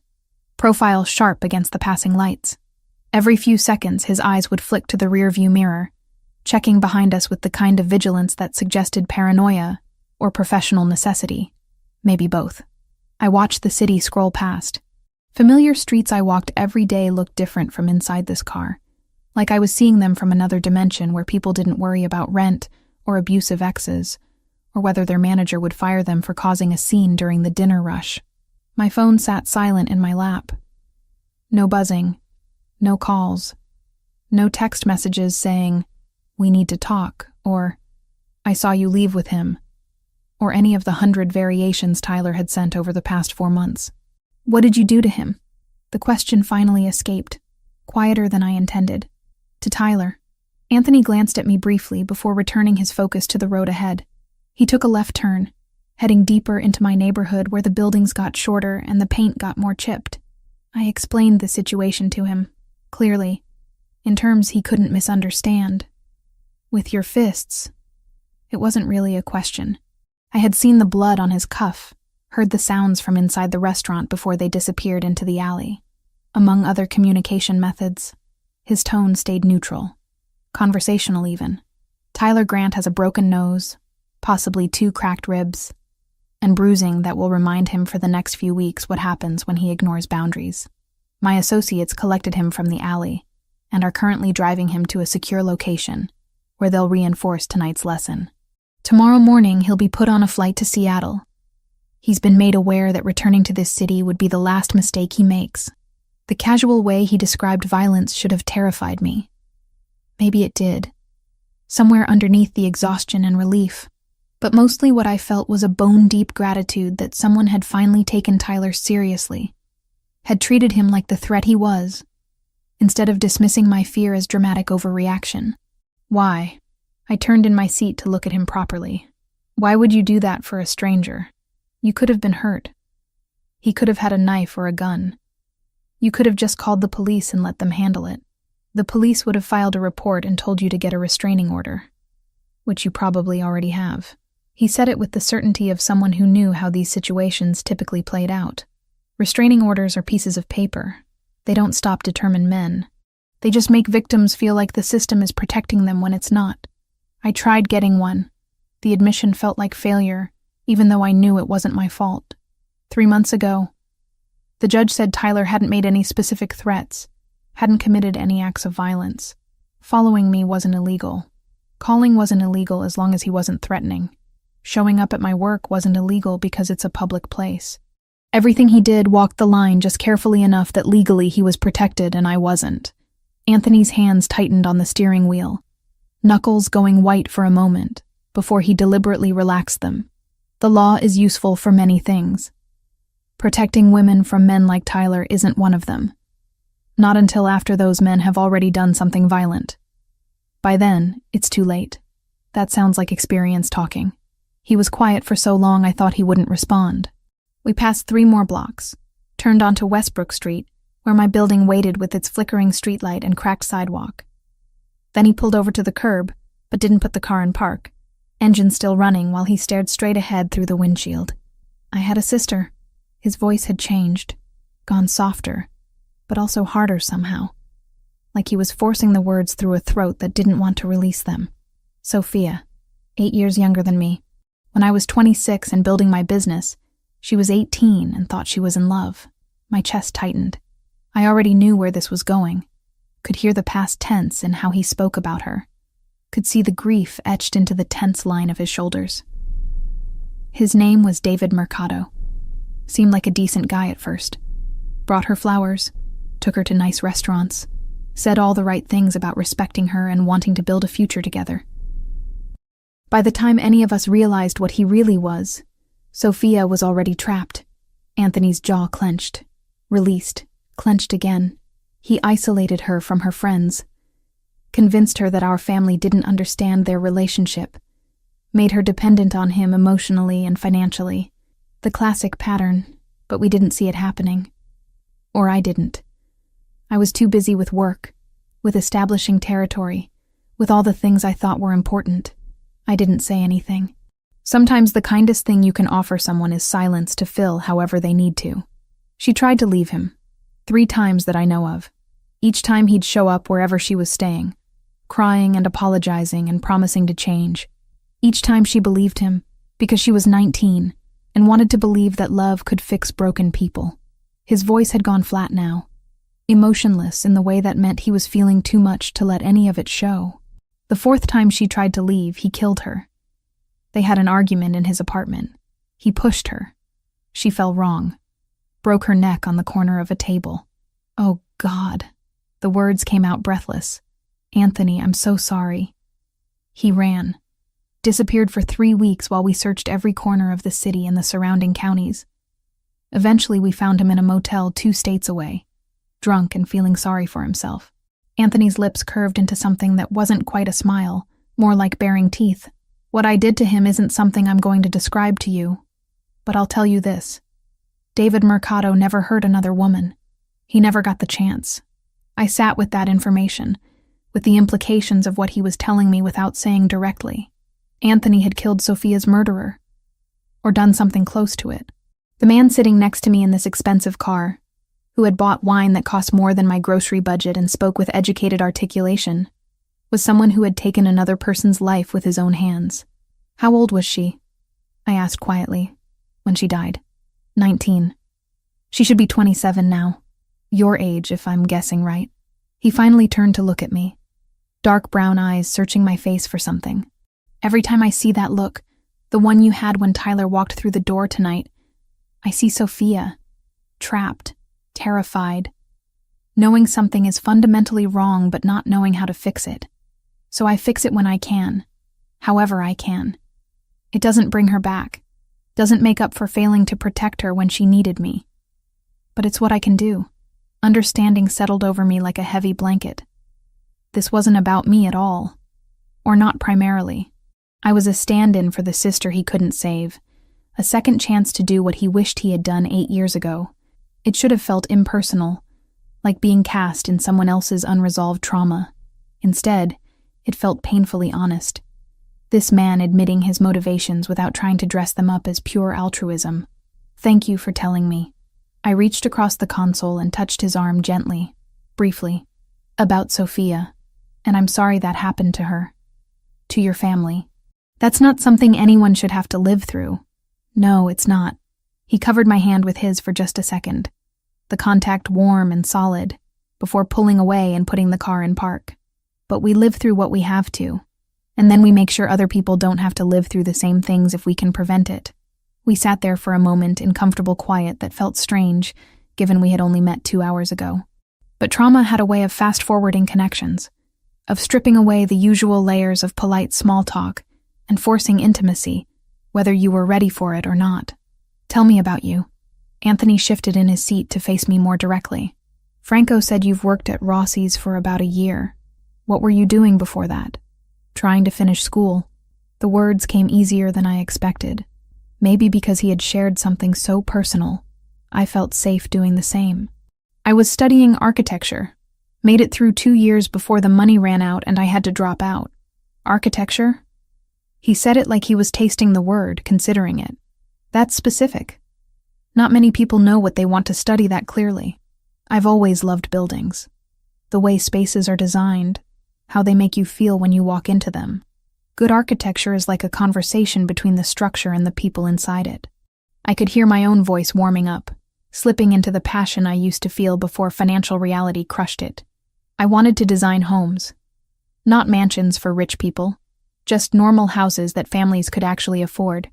Speaker 1: profile sharp against the passing lights. Every few seconds, his eyes would flick to the rearview mirror, checking behind us with the kind of vigilance that suggested paranoia or professional necessity. Maybe both. I watched the city scroll past. Familiar streets I walked every day looked different from inside this car, like I was seeing them from another dimension where people didn't worry about rent or abusive exes, or whether their manager would fire them for causing a scene during the dinner rush. My phone sat silent in my lap. No buzzing, no calls, no text messages saying, "We need to talk," or "I saw you leave with him," or any of the 100 variations Tyler had sent over the past 4 months. "What did you do to him?" The question finally escaped, quieter than I intended. To Tyler. Anthony glanced at me briefly before returning his focus to the road ahead. He took a left turn, heading deeper into my neighborhood where the buildings got shorter and the paint got more chipped. I explained the situation to him, clearly, in terms he couldn't misunderstand. "With your fists." It wasn't really a question. I had seen the blood on his cuff, heard the sounds from inside the restaurant before they disappeared into the alley. Among other communication methods, his tone stayed neutral, conversational even. Tyler Grant has a broken nose, possibly 2 cracked ribs, and bruising that will remind him for the next few weeks what happens when he ignores boundaries. My associates collected him from the alley and are currently driving him to a secure location where they'll reinforce tonight's lesson. Tomorrow morning, he'll be put on a flight to Seattle. He's been made aware that returning to this city would be the last mistake he makes. The casual way he described violence should have terrified me. Maybe it did. Somewhere underneath the exhaustion and relief. But mostly what I felt was a bone-deep gratitude that someone had finally taken Tyler seriously, had treated him like the threat he was, instead of dismissing my fear as dramatic overreaction. Why? I turned in my seat to look at him properly. Why would you do that for a stranger? You could have been hurt. He could have had a knife or a gun. You could have just called the police and let them handle it. The police would have filed a report and told you to get a restraining order, which you probably already have. He said it with the certainty of someone who knew how these situations typically played out. Restraining orders are pieces of paper. They don't stop determined men. They just make victims feel like the system is protecting them when it's not. I tried getting one. The admission felt like failure, even though I knew it wasn't my fault. 3 months ago, the judge said Tyler hadn't made any specific threats, hadn't committed any acts of violence. Following me wasn't illegal. Calling wasn't illegal as long as he wasn't threatening. Showing up at my work wasn't illegal because it's a public place. Everything he did walked the line just carefully enough that legally he was protected and I wasn't. Anthony's hands tightened on the steering wheel, knuckles going white for a moment before he deliberately relaxed them. The law is useful for many things. Protecting women from men like Tyler isn't one of them. Not until after those men have already done something violent. By then, it's too late. That sounds like experience talking. He was quiet for so long I thought he wouldn't respond. We passed 3 more blocks, turned onto Westbrook Street, where my building waited with its flickering streetlight and cracked sidewalk. Then he pulled over to the curb, but didn't put the car in park, engine still running while he stared straight ahead through the windshield. I had a sister. His voice had changed, gone softer, but also harder somehow, like he was forcing the words through a throat that didn't want to release them. Sophia, 8 years younger than me. When I was 26 and building my business, she was 18 and thought she was in love. My chest tightened. I already knew where this was going. Could hear the past tense in how he spoke about her. Could see the grief etched into the tense line of his shoulders. His name was David Mercado. Seemed like a decent guy at first. Brought her flowers, took her to nice restaurants, said all the right things about respecting her and wanting to build a future together. By the time any of us realized what he really was, Sophia was already trapped. Anthony's jaw clenched, released, clenched again. He isolated her from her friends, convinced her that our family didn't understand their relationship, made her dependent on him emotionally and financially. The classic pattern, but we didn't see it happening. Or I didn't. I was too busy with work, with establishing territory, with all the things I thought were important. I didn't say anything. Sometimes the kindest thing you can offer someone is silence to fill however they need to. She tried to leave him, 3 times that I know of. Each time he'd show up wherever she was staying, crying and apologizing and promising to change. Each time she believed him, because she was 19, and wanted to believe that love could fix broken people. His voice had gone flat now, emotionless in the way that meant he was feeling too much to let any of it show. The 4th time she tried to leave, he killed her. They had an argument in his apartment. He pushed her. She fell wrong, broke her neck on the corner of a table. Oh, God. The words came out breathless. Anthony, I'm so sorry. He ran, disappeared for 3 weeks while we searched every corner of the city and the surrounding counties. Eventually, we found him in a motel 2 states away, drunk and feeling sorry for himself. Anthony's lips curved into something that wasn't quite a smile, more like baring teeth. What I did to him isn't something I'm going to describe to you, but I'll tell you this. David Mercado never hurt another woman. He never got the chance. I sat with that information, with the implications of what he was telling me without saying directly. Anthony had killed Sophia's murderer, or done something close to it. The man sitting next to me in this expensive car, who had bought wine that cost more than my grocery budget and spoke with educated articulation, was someone who had taken another person's life with his own hands. How old was she? I asked quietly. When she died. 19. She should be 27 now. Your age, if I'm guessing right. He finally turned to look at me, dark brown eyes searching my face for something. Every time I see that look, the one you had when Tyler walked through the door tonight, I see Sophia, trapped, terrified, knowing something is fundamentally wrong but not knowing how to fix it. So I fix it when I can, however I can. It doesn't bring her back, doesn't make up for failing to protect her when she needed me. But it's what I can do. Understanding settled over me like a heavy blanket. This wasn't about me at all, or not primarily. I was a stand-in for the sister he couldn't save, a second chance to do what he wished he had done 8 years ago. It should have felt impersonal, like being cast in someone else's unresolved trauma. Instead, it felt painfully honest. This man admitting his motivations without trying to dress them up as pure altruism. Thank you for telling me. I reached across the console and touched his arm gently, briefly. About Sophia, and I'm sorry that happened to her. To your family. That's not something anyone should have to live through. No, it's not. He covered my hand with his for just a second, the contact warm and solid, before pulling away and putting the car in park. But we live through what we have to, and then we make sure other people don't have to live through the same things if we can prevent it. We sat there for a moment in comfortable quiet that felt strange, given we had only met 2 hours ago. But trauma had a way of fast-forwarding connections, of stripping away the usual layers of polite small talk and forcing intimacy, whether you were ready for it or not. Tell me about you. Anthony shifted in his seat to face me more directly. Franco said you've worked at Rossi's for about a year. What were you doing before that? Trying to finish school. The words came easier than I expected. Maybe because he had shared something so personal, I felt safe doing the same. I was studying architecture. Made it through 2 years before the money ran out and I had to drop out. Architecture? He said it like he was tasting the word, considering it. That's specific. Not many people know what they want to study that clearly. I've always loved buildings. The way spaces are designed, how they make you feel when you walk into them. Good architecture is like a conversation between the structure and the people inside it. I could hear my own voice warming up, slipping into the passion I used to feel before financial reality crushed it. I wanted to design homes. Not mansions for rich people, just normal houses that families could actually afford.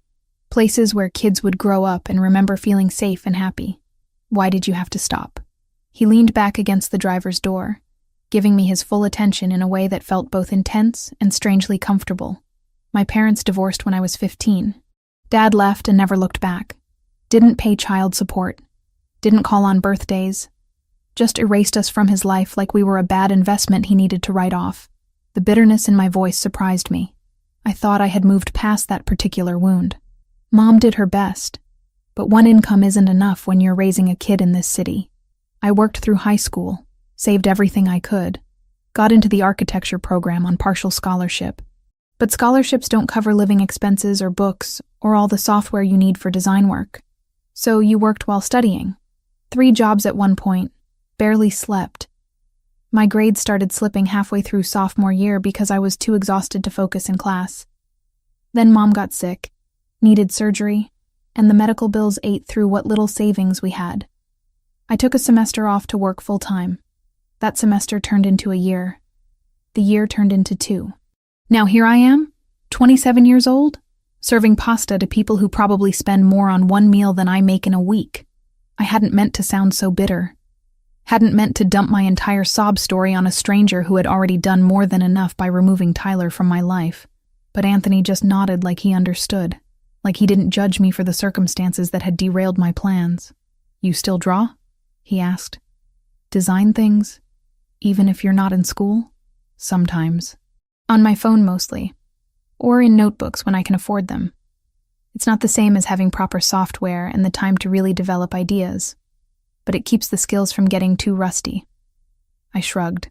Speaker 1: Places where kids would grow up and remember feeling safe and happy. Why did you have to stop? He leaned back against the driver's door, giving me his full attention in a way that felt both intense and strangely comfortable. My parents divorced when I was 15. Dad left and never looked back. Didn't pay child support. Didn't call on birthdays. Just erased us from his life like we were a bad investment he needed to write off. The bitterness in my voice surprised me. I thought I had moved past that particular wound. Mom did her best, but one income isn't enough when you're raising a kid in this city. I worked through high school, saved everything I could, got into the architecture program on partial scholarship. But scholarships don't cover living expenses or books or all the software you need for design work. So you worked while studying. 3 jobs at one point, barely slept. My grades started slipping halfway through sophomore year because I was too exhausted to focus in class. Then Mom got sick, needed surgery, and the medical bills ate through what little savings we had. I took a semester off to work full-time. That semester turned into a year. The year turned into 2. Now here I am, 27 years old, serving pasta to people who probably spend more on one meal than I make in a week. I hadn't meant to sound so bitter. Hadn't meant to dump my entire sob story on a stranger who had already done more than enough by removing Tyler from my life. But Anthony just nodded like he understood, like he didn't judge me for the circumstances that had derailed my plans. You still draw? He asked. Design things? Even if you're not in school? Sometimes. On my phone mostly. Or in notebooks when I can afford them. It's not the same as having proper software and the time to really develop ideas, but it keeps the skills from getting too rusty. I shrugged,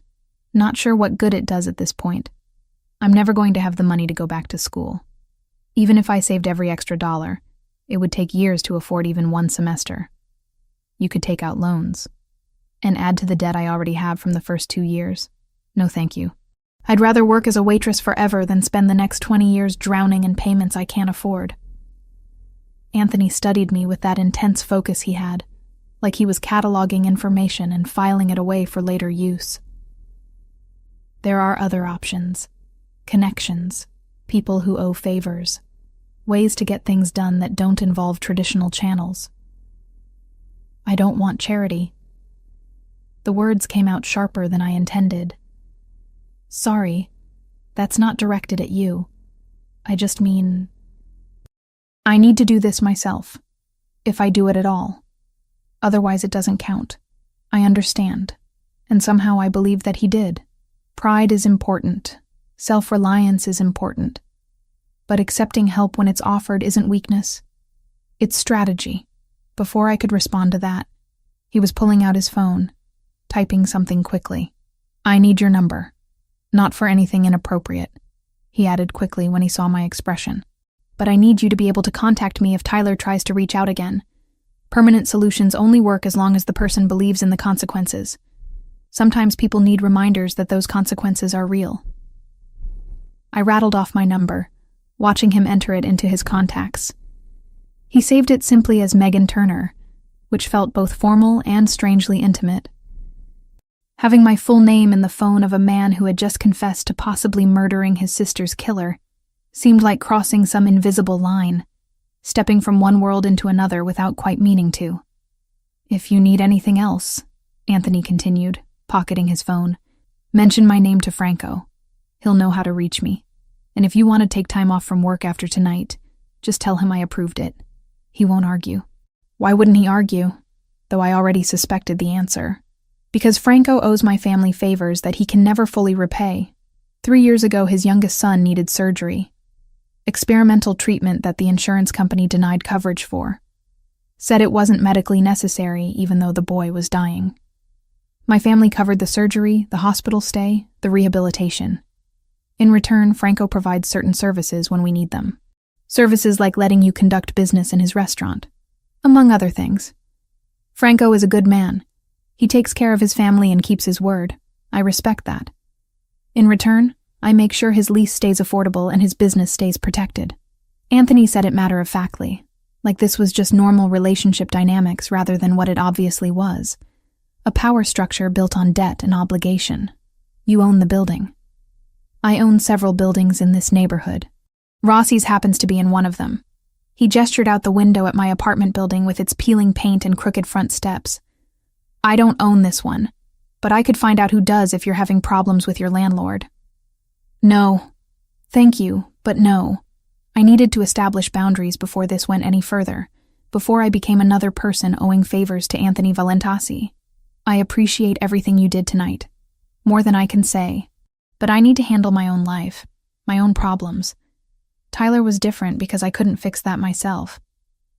Speaker 1: not sure what good it does at this point. I'm never going to have the money to go back to school. Even if I saved every extra dollar, it would take years to afford even one semester. You could take out loans and add to the debt I already have from the first 2 years. No thank you. I'd rather work as a waitress forever than spend the next 20 years drowning in payments I can't afford. Anthony studied me with that intense focus he had, like he was cataloging information and filing it away for later use. There are other options. Connections. People who owe favors. Ways to get things done that don't involve traditional channels. I don't want charity. The words came out sharper than I intended. Sorry, that's not directed at you. I just mean, I need to do this myself, if I do it at all. Otherwise it doesn't count. I understand, and somehow I believe that he did. Pride is important. Self-reliance is important. But accepting help when it's offered isn't weakness. It's strategy. Before I could respond to that, he was pulling out his phone, typing something quickly. I need your number. Not for anything inappropriate, he added quickly when he saw my expression. But I need you to be able to contact me if Tyler tries to reach out again. Permanent solutions only work as long as the person believes in the consequences. Sometimes people need reminders that those consequences are real. I rattled off my number, watching him enter it into his contacts. He saved it simply as Megan Turner, which felt both formal and strangely intimate. Having my full name in the phone of a man who had just confessed to possibly murdering his sister's killer seemed like crossing some invisible line, stepping from one world into another without quite meaning to. "If you need anything else," Anthony continued, pocketing his phone, "mention my name to Franco. He'll know how to reach me. And if you want to take time off from work after tonight, just tell him I approved it. He won't argue." Why wouldn't he argue? Though I already suspected the answer. Because Franco owes my family favors that he can never fully repay. 3 years ago, his youngest son needed surgery. Experimental treatment that the insurance company denied coverage for. Said it wasn't medically necessary, even though the boy was dying. My family covered the surgery, the hospital stay, the rehabilitation. In return, Franco provides certain services when we need them. Services like letting you conduct business in his restaurant, among other things. Franco is a good man. He takes care of his family and keeps his word. I respect that. In return, I make sure his lease stays affordable and his business stays protected. Anthony said it matter-of-factly, like this was just normal relationship dynamics rather than what it obviously was. A power structure built on debt and obligation. You own the building. I own several buildings in this neighborhood. Rossi's happens to be in one of them. He gestured out the window at my apartment building with its peeling paint and crooked front steps. "I don't own this one, but I could find out who does if you're having problems with your landlord." "No. Thank you, but no. I needed to establish boundaries before this went any further, before I became another person owing favors to Anthony Valentasi. I appreciate everything you did tonight. More than I can say. But I need to handle my own life, my own problems. Tyler was different because I couldn't fix that myself.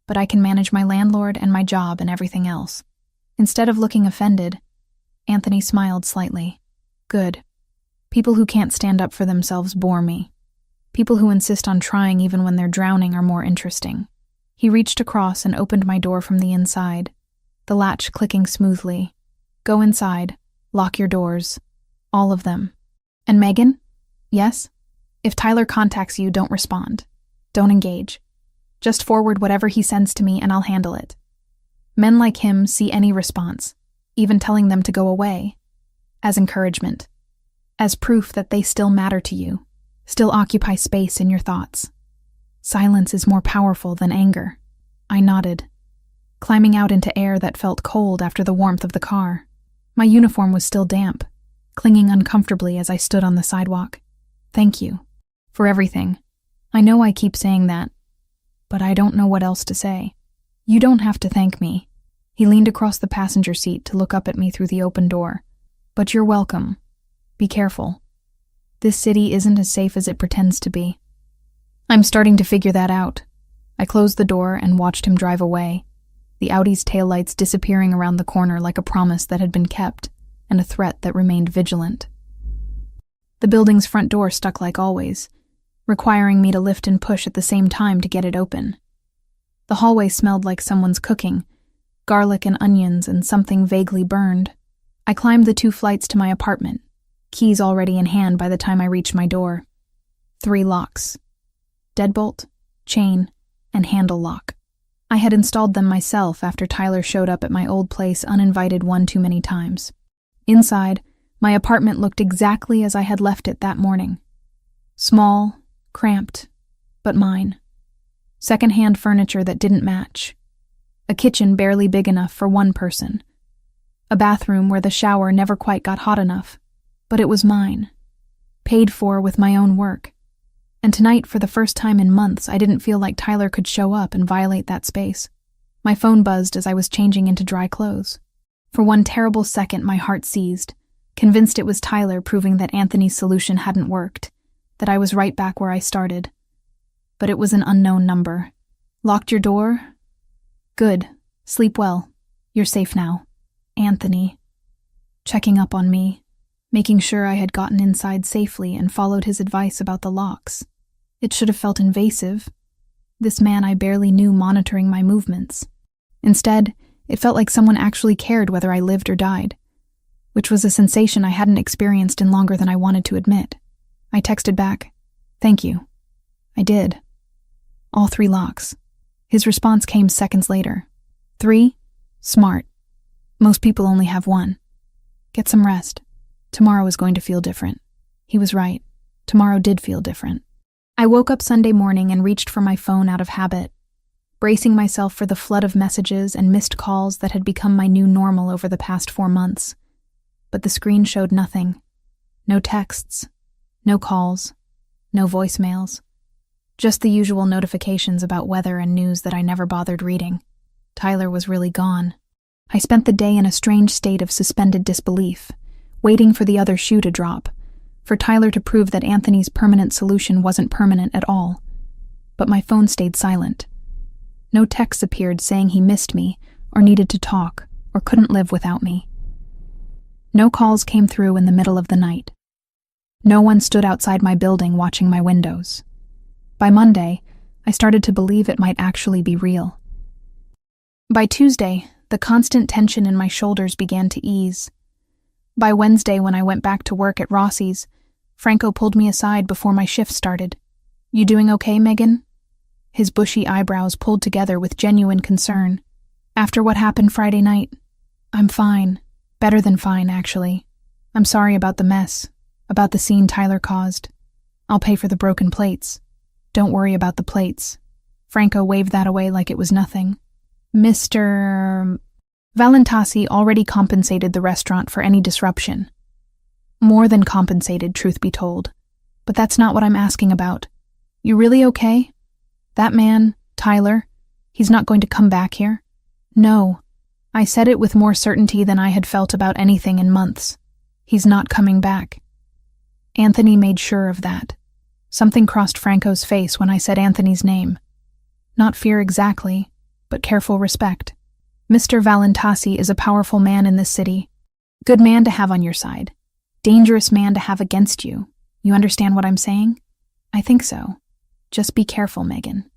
Speaker 1: But I can manage my landlord and my job and everything else." Instead of looking offended, Anthony smiled slightly. "Good. People who can't stand up for themselves bore me. People who insist on trying even when they're drowning are more interesting." He reached across and opened my door from the inside, the latch clicking smoothly. "Go inside. Lock your doors. All of them. And Megan? Yes? If Tyler contacts you, don't respond. Don't engage. Just forward whatever he sends to me and I'll handle it. Men like him see any response, even telling them to go away, as encouragement, as proof that they still matter to you, still occupy space in your thoughts. Silence is more powerful than anger." I nodded, climbing out into air that felt cold after the warmth of the car. My uniform was still damp, clinging uncomfortably as I stood on the sidewalk. "Thank you. For everything. I know I keep saying that, but I don't know what else to say." "You don't have to thank me." He leaned across the passenger seat to look up at me through the open door. "But you're welcome. Be careful. This city isn't as safe as it pretends to be." I'm starting to figure that out. I closed the door and watched him drive away, the Audi's taillights disappearing around the corner like a promise that had been kept and a threat that remained vigilant. The building's front door stuck like always, requiring me to lift and push at the same time to get it open. The hallway smelled like someone's cooking, garlic and onions and something vaguely burned. I climbed the 2 flights to my apartment, keys already in hand by the time I reached my door. 3 locks. Deadbolt, chain, and handle lock. I had installed them myself after Tyler showed up at my old place uninvited one too many times. Inside, my apartment looked exactly as I had left it that morning. Small, cramped, but mine. Second-hand furniture that didn't match. A kitchen barely big enough for one person. A bathroom where the shower never quite got hot enough. But it was mine. Paid for with my own work. And tonight, for the first time in months, I didn't feel like Tyler could show up and violate that space. My phone buzzed as I was changing into dry clothes. For one terrible second, my heart seized, convinced it was Tyler proving that Anthony's solution hadn't worked, that I was right back where I started. But it was an unknown number. "Locked your door? Good. Sleep well. You're safe now. Anthony." Checking up on me, making sure I had gotten inside safely and followed his advice about the locks. It should have felt invasive. This man I barely knew monitoring my movements. Instead, it felt like someone actually cared whether I lived or died, which was a sensation I hadn't experienced in longer than I wanted to admit. I texted back, "Thank you." I did. All 3 locks. His response came seconds later. 3? Smart. Most people only have 1. Get some rest. Tomorrow is going to feel different. He was right. Tomorrow did feel different. I woke up Sunday morning and reached for my phone out of habit, bracing myself for the flood of messages and missed calls that had become my new normal over the past 4 months. But the screen showed nothing. No texts, no calls, no voicemails. Just the usual notifications about weather and news that I never bothered reading. Tyler was really gone. I spent the day in a strange state of suspended disbelief, waiting for the other shoe to drop, for Tyler to prove that Anthony's permanent solution wasn't permanent at all. But my phone stayed silent. No texts appeared saying he missed me, or needed to talk, or couldn't live without me. No calls came through in the middle of the night. No one stood outside my building watching my windows. By Monday, I started to believe it might actually be real. By Tuesday, the constant tension in my shoulders began to ease. By Wednesday, when I went back to work at Rossi's, Franco pulled me aside before my shift started. "You doing okay, Megan?" His bushy eyebrows pulled together with genuine concern. "After what happened Friday night?" "I'm fine. Better than fine, actually. I'm sorry about the mess, about the scene Tyler caused. I'll pay for the broken plates." "Don't worry about the plates." Franco waved that away like it was nothing. Mr. Valentasi already compensated the restaurant for any disruption. More than compensated, truth be told. But that's not what I'm asking about. You really okay? That man, Tyler, he's not going to come back here? No. I said it with more certainty than I had felt about anything in months. He's not coming back. Anthony made sure of that. Something crossed Franco's face when I said Anthony's name. Not fear exactly, but careful respect. Mr. Valentasi is a powerful man in this city. Good man to have on your side. Dangerous man to have against you. You understand what I'm saying? I think so. Just be careful, Megan.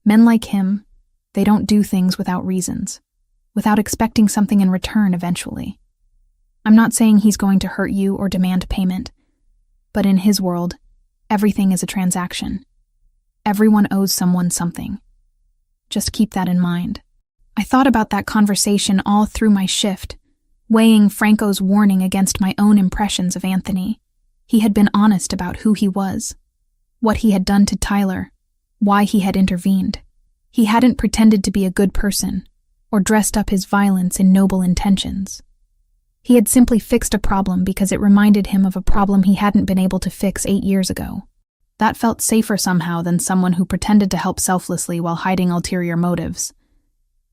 Speaker 1: Men like him, they don't do things without reasons, without expecting something in return eventually. I'm not saying he's going to hurt you or demand payment, but in his world, everything is a transaction. Everyone owes someone something. Just keep that in mind. I thought about that conversation all through my shift, weighing Franco's warning against my own impressions of Anthony. He had been honest about who he was, what he had done to Tyler, why he had intervened. He hadn't pretended to be a good person, or dressed up his violence in noble intentions. He had simply fixed a problem because it reminded him of a problem he hadn't been able to fix 8 years ago. That felt safer somehow than someone who pretended to help selflessly while hiding ulterior motives.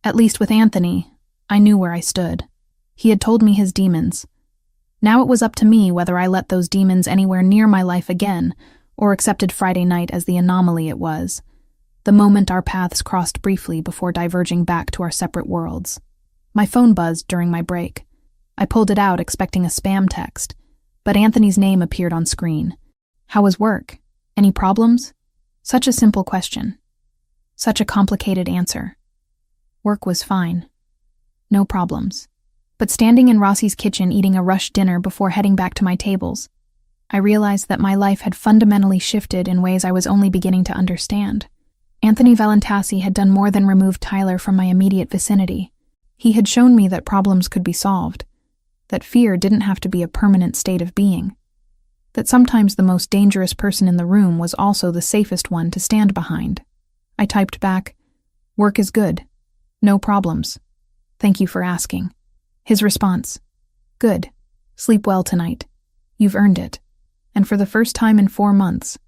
Speaker 1: At least with Anthony, I knew where I stood. He had told me his demons. Now it was up to me whether I let those demons anywhere near my life again, or accepted Friday night as the anomaly it was, the moment our paths crossed briefly before diverging back to our separate worlds. My phone buzzed during my break. I pulled it out expecting a spam text, but Anthony's name appeared on screen. How was work? Any problems? Such a simple question. Such a complicated answer. Work was fine. No problems. But standing in Rossi's kitchen eating a rush dinner before heading back to my tables, I realized that my life had fundamentally shifted in ways I was only beginning to understand. Anthony Valentasi had done more than remove Tyler from my immediate vicinity. He had shown me that problems could be solved, that fear didn't have to be a permanent state of being, that sometimes the most dangerous person in the room was also the safest one to stand behind. I typed back, "Work is good. No problems. Thank you for asking." His response, "Good. Sleep well tonight. You've earned it." And for the first time in 4 months,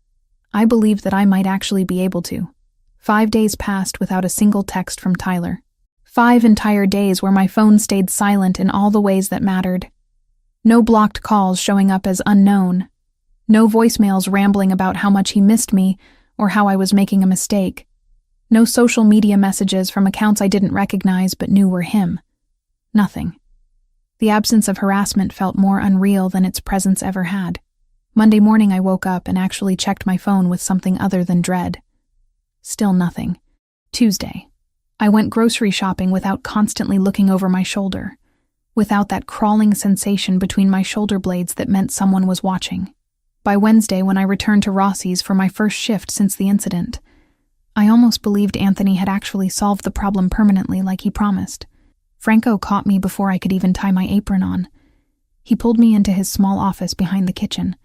Speaker 1: I believed that I might actually be able to. 5 days passed without a single text from Tyler. 5 entire days where my phone stayed silent in all the ways that mattered. No blocked calls showing up as unknown. No voicemails rambling about how much he missed me or how I was making a mistake. No social media messages from accounts I didn't recognize but knew were him. Nothing. The absence of harassment felt more unreal than its presence ever had. Monday morning I woke up and actually checked my phone with something other than dread. Still nothing. Tuesday. I went grocery shopping without constantly looking over my shoulder, without that crawling sensation between my shoulder blades that meant someone was watching. By Wednesday, when I returned to Rossi's for my first shift since the incident, I almost believed Anthony had actually solved the problem permanently like he promised. Franco caught me before I could even tie my apron on. He pulled me into his small office behind the kitchen,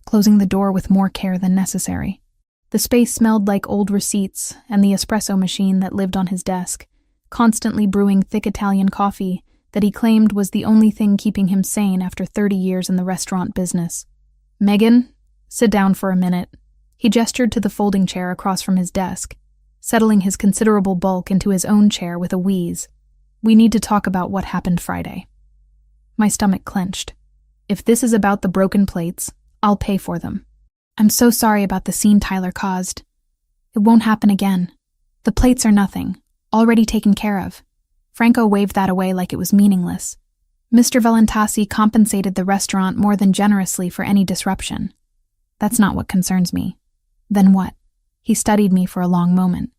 Speaker 1: closing the door with more care than necessary. The space smelled like old receipts and the espresso machine that lived on his desk, constantly brewing thick Italian coffee that he claimed was the only thing keeping him sane after 30 years in the restaurant business. "Megan, sit down for a minute." He gestured to the folding chair across from his desk, settling his considerable bulk into his own chair with a wheeze. "We need to talk about what happened Friday." My stomach clenched. "If this is about the broken plates, I'll pay for them." "I'm so sorry about the scene Tyler caused. It won't happen again. The plates are nothing, already taken care of." Franco waved that away like it was meaningless. Mr. Valentasi compensated the restaurant more than generously for any disruption. "That's not what concerns me." "Then what?" He studied me for a long moment.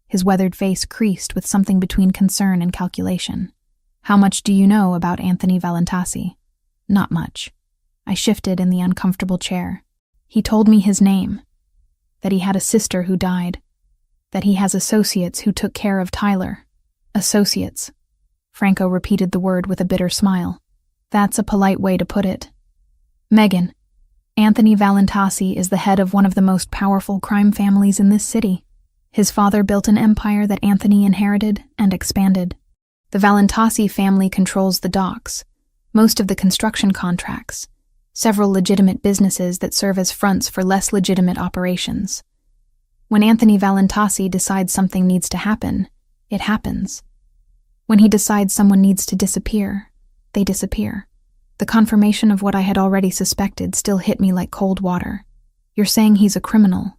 Speaker 1: His weathered face creased with something between concern and calculation. "How much do you know about Anthony Valentasi?" "Not much." I shifted in the uncomfortable chair. "He told me his name, that he had a sister who died, that he has associates who took care of Tyler." "Associates." Franco repeated the word with a bitter smile. "That's a polite way to put it. Megan, Anthony Valentasi is the head of one of the most powerful crime families in this city. His father built an empire that Anthony inherited and expanded. The Valentasi family controls the docks, most of the construction contracts, several legitimate businesses that serve as fronts for less legitimate operations. When Anthony Valentasi decides something needs to happen, it happens. When he decides someone needs to disappear, they disappear." The confirmation of what I had already suspected still hit me like cold water. "You're saying he's a criminal."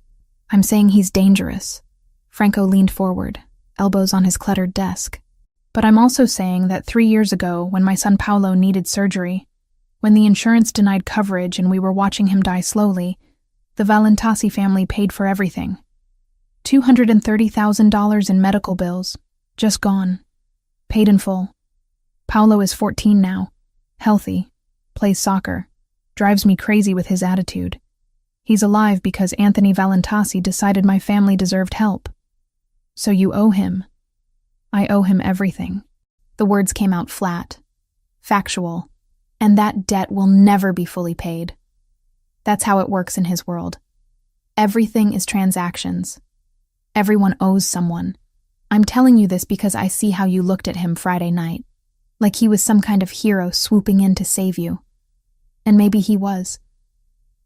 Speaker 1: "I'm saying he's dangerous." Franco leaned forward, elbows on his cluttered desk. "But I'm also saying that 3 years ago, when my son Paolo needed surgery, when the insurance denied coverage and we were watching him die slowly, the Valentasi family paid for everything. $230,000 in medical bills, just gone. Paid in full. Paolo is 14 now, healthy, plays soccer, drives me crazy with his attitude. He's alive because Anthony Valentasi decided my family deserved help. So you owe him." "I owe him everything." The words came out flat, factual, and that debt will never be fully paid. That's how it works in his world. Everything is transactions. Everyone owes someone. I'm telling you this because I see how you looked at him Friday night, like he was some kind of hero swooping in to save you. And maybe he was.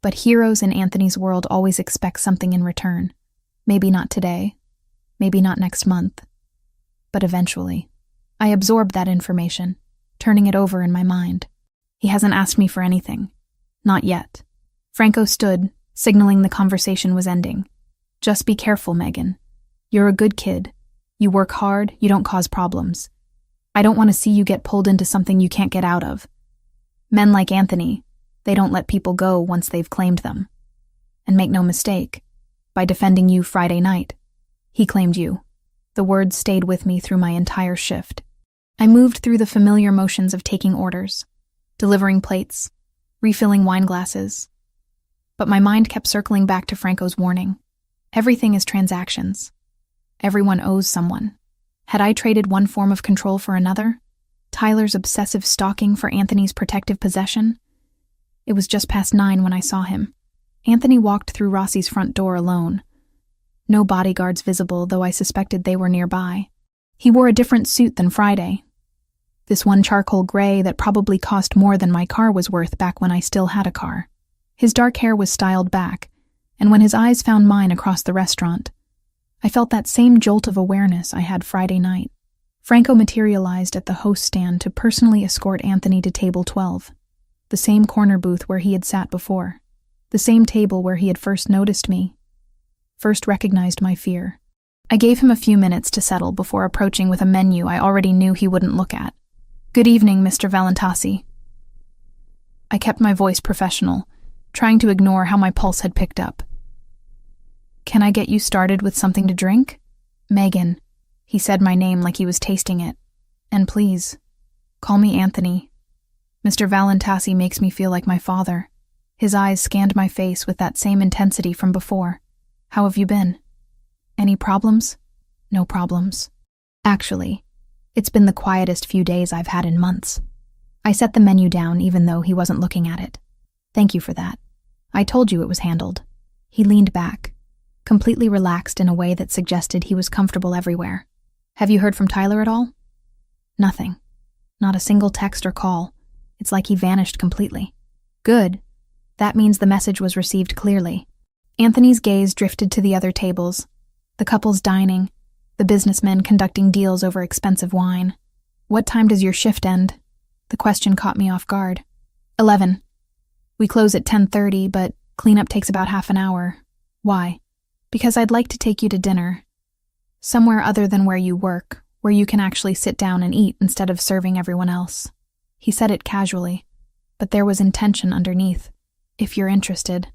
Speaker 1: But heroes in Anthony's world always expect something in return. Maybe not today, maybe not next month, but eventually. I absorbed that information, turning it over in my mind. He hasn't asked me for anything. Not yet. Franco stood, signaling the conversation was ending. "Just be careful, Megan. You're a good kid. You work hard, you don't cause problems. I don't want to see you get pulled into something you can't get out of. Men like Anthony, they don't let people go once they've claimed them. And make no mistake, by defending you Friday night, he claimed you." The words stayed with me through my entire shift. I moved through the familiar motions of taking orders, delivering plates, refilling wine glasses. But my mind kept circling back to Franco's warning. Everything is transactions. Everyone owes someone. Had I traded one form of control for another? Tyler's obsessive stalking for Anthony's protective possession? It was just past 9 when I saw him. Anthony walked through Rossi's front door alone. No bodyguards visible, though I suspected they were nearby. He wore a different suit than Friday. This one charcoal gray that probably cost more than my car was worth back when I still had a car. His dark hair was styled back, and when his eyes found mine across the restaurant, I felt that same jolt of awareness I had Friday night. Franco materialized at the host stand to personally escort Anthony to table 12, the same corner booth where he had sat before, the same table where he had first noticed me, first recognized my fear. I gave him a few minutes to settle before approaching with a menu I already knew he wouldn't look at. "Good evening, Mr. Valentasi." I kept my voice professional, trying to ignore how my pulse had picked up. "Can I get you started with something to drink?" "Megan." He said my name like he was tasting it. "And please, call me Anthony. Mr. Valentasi makes me feel like my father." His eyes scanned my face with that same intensity from before. "How have you been? Any problems?" "No problems. Actually, it's been the quietest few days I've had in months." I set the menu down even though he wasn't looking at it. Thank you for that. I told you it was handled. He leaned back, completely relaxed in a way that suggested he was comfortable everywhere. Have you heard from Tyler at all? Nothing. Not a single text or call. It's like he vanished completely. Good. That means the message was received clearly. Anthony's gaze drifted to the other tables. The couples dining, the businessmen conducting deals over expensive wine. What time does your shift end? The question caught me off guard. 11. We close at 10:30, but cleanup takes about half an hour. Why? Because I'd like to take you to dinner. Somewhere other than where you work, where you can actually sit down and eat instead of serving everyone else. He said it casually, but there was intention underneath. If you're interested.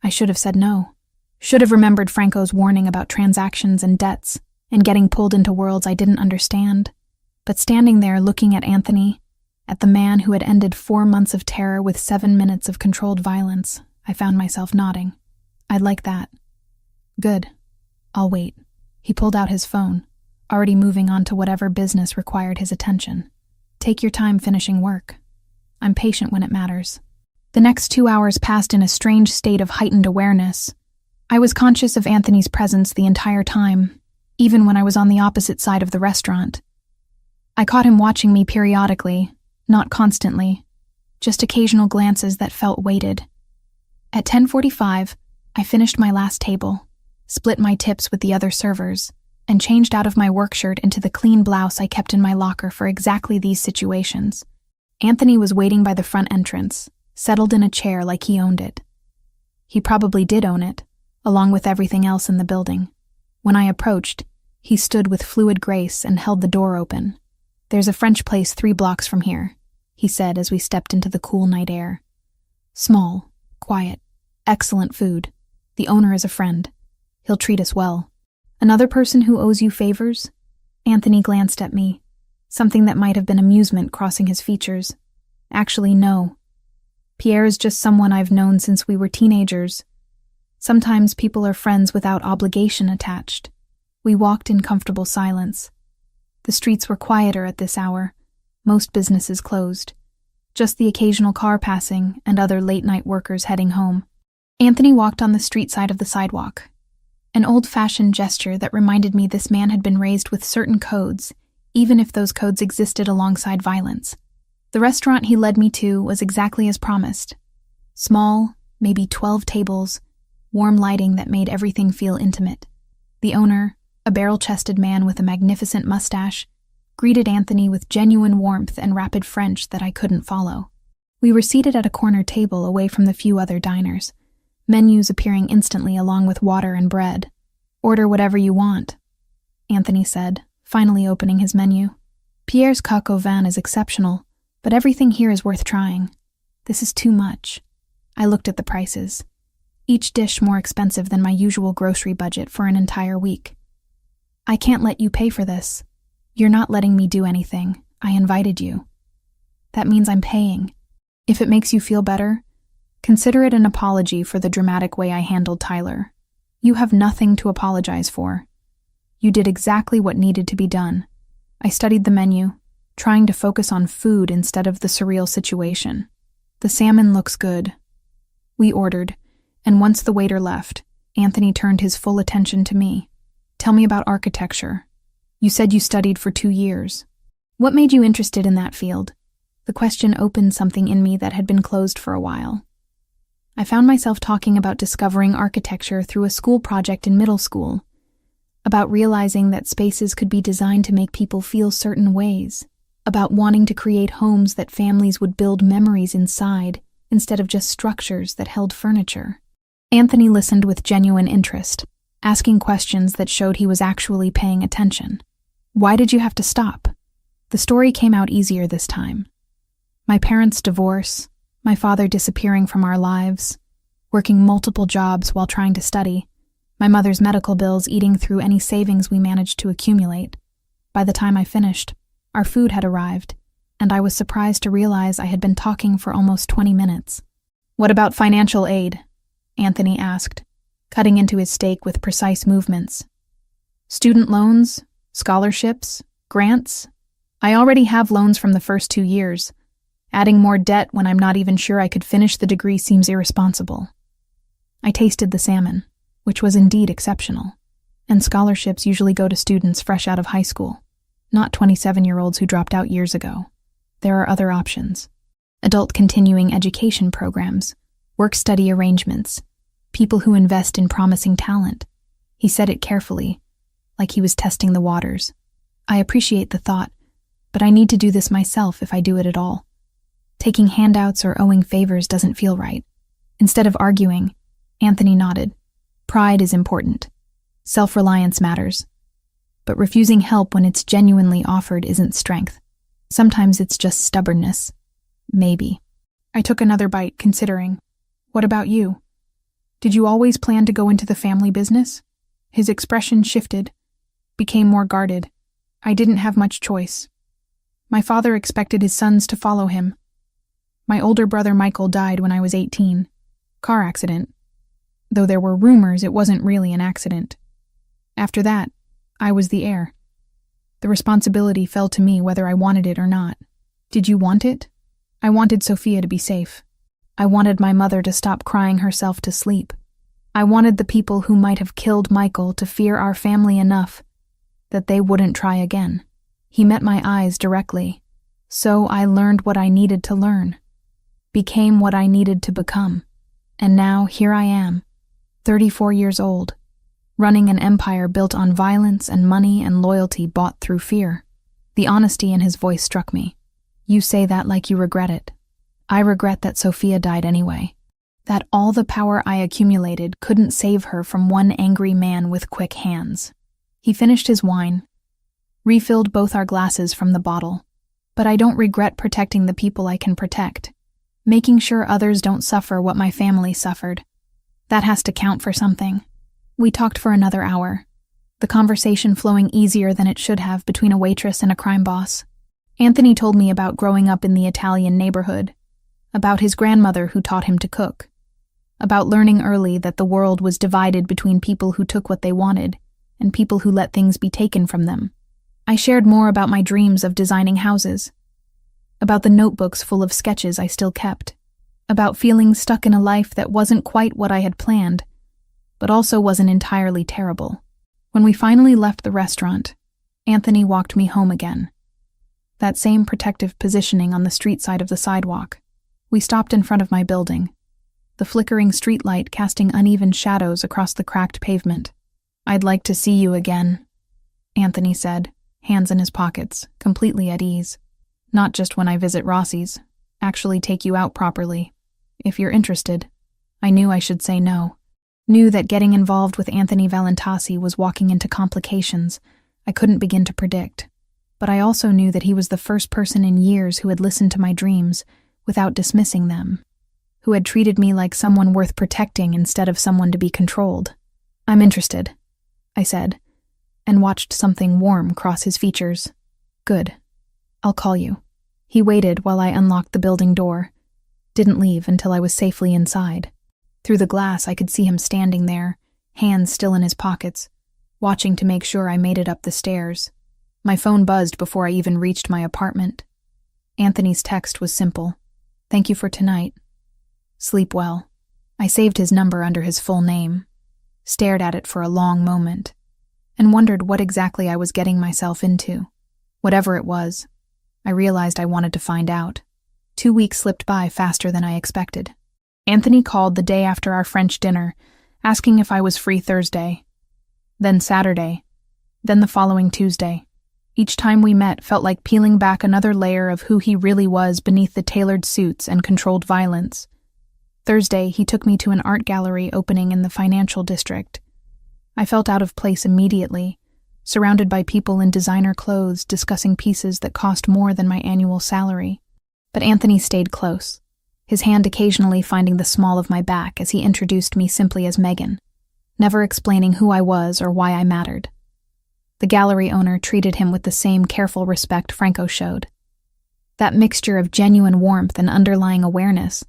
Speaker 1: I should have said no. Should have remembered Franco's warning about transactions and debts and getting pulled into worlds I didn't understand. But standing there looking at Anthony, at the man who had ended 4 months of terror with 7 minutes of controlled violence, I found myself nodding. I'd like that. Good. I'll wait. He pulled out his phone, already moving on to whatever business required his attention. Take your time finishing work. I'm patient when it matters. The next 2 hours passed in a strange state of heightened awareness. I was conscious of Anthony's presence the entire time, even when I was on the opposite side of the restaurant. I caught him watching me periodically, not constantly, just occasional glances that felt weighted. At 10:45, I finished my last table, split my tips with the other servers, and changed out of my work shirt into the clean blouse I kept in my locker for exactly these situations. Anthony was waiting by the front entrance, settled in a chair like he owned it. He probably did own it, along with everything else in the building. When I approached, he stood with fluid grace and held the door open. There's a French place 3 blocks from here, he said as we stepped into the cool night air. Small, quiet, excellent food. The owner is a friend. He'll treat us well. Another person who owes you favors? Anthony glanced at me, something that might have been amusement crossing his features. Actually, no. Pierre is just someone I've known since we were teenagers. Sometimes people are friends without obligation attached. We walked in comfortable silence. The streets were quieter at this hour, most businesses closed. Just the occasional car passing and other late-night workers heading home. Anthony walked on the street side of the sidewalk. An old-fashioned gesture that reminded me this man had been raised with certain codes, even if those codes existed alongside violence. The restaurant he led me to was exactly as promised. Small, maybe 12 tables, warm lighting that made everything feel intimate. The owner, a barrel-chested man with a magnificent mustache, greeted Anthony with genuine warmth and rapid French that I couldn't follow. We were seated at a corner table away from the few other diners, menus appearing instantly along with water and bread. Order whatever you want, Anthony said, finally opening his menu. Pierre's coq au vin is exceptional, but everything here is worth trying. This is too much. I looked at the prices. Each dish more expensive than my usual grocery budget for an entire week. I can't let you pay for this. You're not letting me do anything. I invited you. That means I'm paying. If it makes you feel better, consider it an apology for the dramatic way I handled Tyler. You have nothing to apologize for. You did exactly what needed to be done. I studied the menu, trying to focus on food instead of the surreal situation. The salmon looks good. We ordered, and once the waiter left, Anthony turned his full attention to me. Tell me about architecture. You said you studied for 2 years. What made you interested in that field? The question opened something in me that had been closed for a while. I found myself talking about discovering architecture through a school project in middle school, about realizing that spaces could be designed to make people feel certain ways, about wanting to create homes that families would build memories inside instead of just structures that held furniture. Anthony listened with genuine interest, asking questions that showed he was actually paying attention. Why did you have to stop? The story came out easier this time. My parents' divorce, my father disappearing from our lives, working multiple jobs while trying to study, my mother's medical bills eating through any savings we managed to accumulate. By the time I finished, our food had arrived, and I was surprised to realize I had been talking for almost 20 minutes. What about financial aid? Anthony asked, cutting into his steak with precise movements. Student loans? Scholarships? Grants? I already have loans from the first 2 years. Adding more debt when I'm not even sure I could finish the degree seems irresponsible. I tasted the salmon, which was indeed exceptional, and scholarships usually go to students fresh out of high school, not 27-year-olds who dropped out years ago. There are other options. Adult continuing education programs, work-study arrangements, people who invest in promising talent. He said it carefully, like he was testing the waters. I appreciate the thought, but I need to do this myself if I do it at all. Taking handouts or owing favors doesn't feel right. Instead of arguing, Anthony nodded. Pride is important. Self-reliance matters. But refusing help when it's genuinely offered isn't strength. Sometimes it's just stubbornness. Maybe. I took another bite, considering. What about you? Did you always plan to go into the family business? His expression shifted, became more guarded. I didn't have much choice. My father expected his sons to follow him. My older brother Michael died when I was 18. Car accident. Though there were rumors it wasn't really an accident. After that, I was the heir. The responsibility fell to me whether I wanted it or not. Did you want it? I wanted Sophia to be safe. I wanted my mother to stop crying herself to sleep. I wanted the people who might have killed Michael to fear our family enough that they wouldn't try again. He met my eyes directly, so I learned what I needed to learn, became what I needed to become, and now here I am, 34 years old, running an empire built on violence and money and loyalty bought through fear. The honesty in his voice struck me. You say that like you regret it. I regret that Sophia died anyway. That all the power I accumulated couldn't save her from one angry man with quick hands. He finished his wine, refilled both our glasses from the bottle. But I don't regret protecting the people I can protect, making sure others don't suffer what my family suffered. That has to count for something. We talked for another hour, the conversation flowing easier than it should have between a waitress and a crime boss. Anthony told me about growing up in the Italian neighborhood, about his grandmother who taught him to cook, about learning early that the world was divided between people who took what they wanted and people who let things be taken from them. I shared more about my dreams of designing houses, about the notebooks full of sketches I still kept, about feeling stuck in a life that wasn't quite what I had planned, but also wasn't entirely terrible. When we finally left the restaurant, Anthony walked me home again. That same protective positioning on the street side of the sidewalk. We stopped in front of my building, the flickering streetlight casting uneven shadows across the cracked pavement. I'd like to see you again, Anthony said, hands in his pockets, completely at ease. Not just when I visit Rossi's, actually take you out properly. If you're interested. I knew I should say no. Knew that getting involved with Anthony Valentasi was walking into complications I couldn't begin to predict. But I also knew that he was the first person in years who had listened to my dreams without dismissing them, who had treated me like someone worth protecting instead of someone to be controlled. I'm interested, I said, and watched something warm cross his features. Good. I'll call you. He waited while I unlocked the building door, didn't leave until I was safely inside. Through the glass, I could see him standing there, hands still in his pockets, watching to make sure I made it up the stairs. My phone buzzed before I even reached my apartment. Anthony's text was simple. Thank you for tonight. Sleep well. I saved his number under his full name, stared at it for a long moment, and wondered what exactly I was getting myself into. Whatever it was, I realized I wanted to find out. 2 weeks slipped by faster than I expected. Anthony called the day after our French dinner, asking if I was free Thursday, then Saturday, then the following Tuesday. Each time we met felt like peeling back another layer of who he really was beneath the tailored suits and controlled violence. Thursday, he took me to an art gallery opening in the financial district. I felt out of place immediately, surrounded by people in designer clothes discussing pieces that cost more than my annual salary. But Anthony stayed close, his hand occasionally finding the small of my back as he introduced me simply as Megan, never explaining who I was or why I mattered. The gallery owner treated him with the same careful respect Franco showed. That mixture of genuine warmth and underlying awareness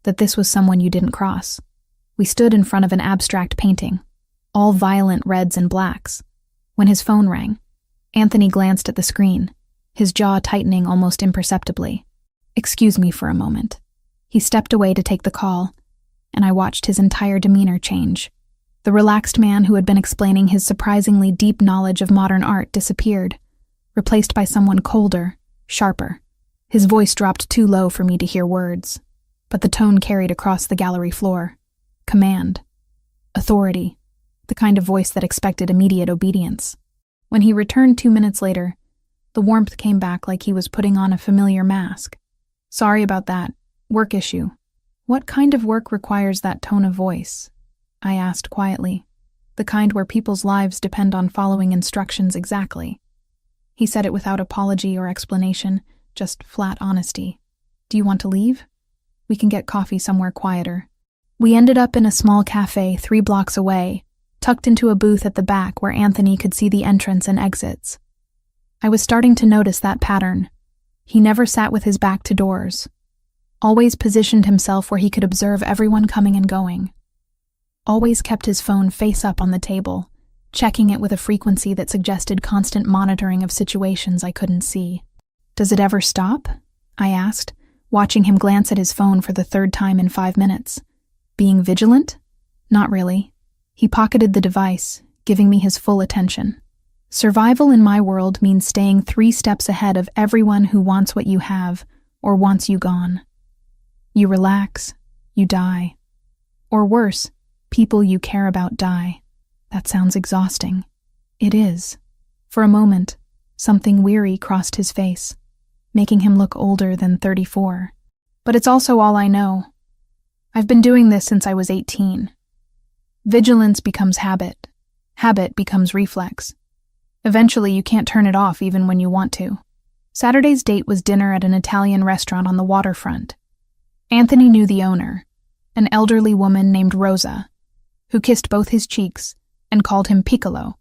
Speaker 1: that this was someone you didn't cross. We stood in front of an abstract painting, all violent reds and blacks. When his phone rang, Anthony glanced at the screen, his jaw tightening almost imperceptibly. "Excuse me for a moment." He stepped away to take the call, and I watched his entire demeanor change. The relaxed man who had been explaining his surprisingly deep knowledge of modern art disappeared, replaced by someone colder, sharper. His voice dropped too low for me to hear words, but the tone carried across the gallery floor. Command. Authority. The kind of voice that expected immediate obedience. When he returned 2 minutes later, the warmth came back like he was putting on a familiar mask. "Sorry about that. Work issue." "What kind of work requires that tone of voice?" I asked quietly. "The kind where people's lives depend on following instructions exactly." He said it without apology or explanation, just flat honesty. "Do you want to leave? We can get coffee somewhere quieter." We ended up in a small cafe 3 blocks away, tucked into a booth at the back where Anthony could see the entrance and exits. I was starting to notice that pattern. He never sat with his back to doors. Always positioned himself where he could observe everyone coming and going. Always kept his phone face up on the table, checking it with a frequency that suggested constant monitoring of situations I couldn't see. "Does it ever stop?" I asked, watching him glance at his phone for the 3rd time in 5 minutes. Being vigilant? Not really. He pocketed the device, giving me his full attention. Survival in my world means staying 3 steps ahead of everyone who wants what you have or wants you gone. You relax, you die. Or worse, people you care about die. That sounds exhausting. It is. For a moment, something weary crossed his face, making him look older than 34. But it's also all I know. I've been doing this since I was 18. Vigilance becomes habit. Habit becomes reflex. Eventually, you can't turn it off even when you want to. Saturday's date was dinner at an Italian restaurant on the waterfront. Anthony knew the owner, an elderly woman named Rosa, who kissed both his cheeks and called him Piccolo,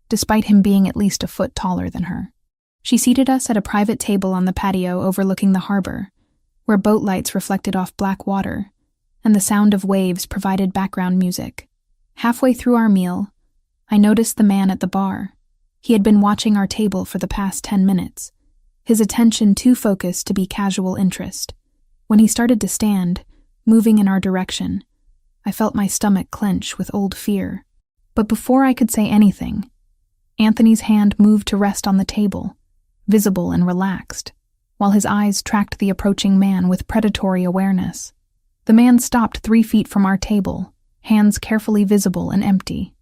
Speaker 1: despite him being at least a foot taller than her. She seated us at a private table on the patio overlooking the harbor, where boat lights reflected off black water, and the sound of waves provided background music. Halfway through our meal, I noticed the man at the bar. He had been watching our table for the past 10 minutes, his attention too focused to be casual interest. When he started to stand, moving in our direction, I felt my stomach clench with old fear. But before I could say anything, Anthony's hand moved to rest on the table, visible and relaxed, while his eyes tracked the approaching man with predatory awareness. The man stopped 3 feet from our table, hands carefully visible and empty.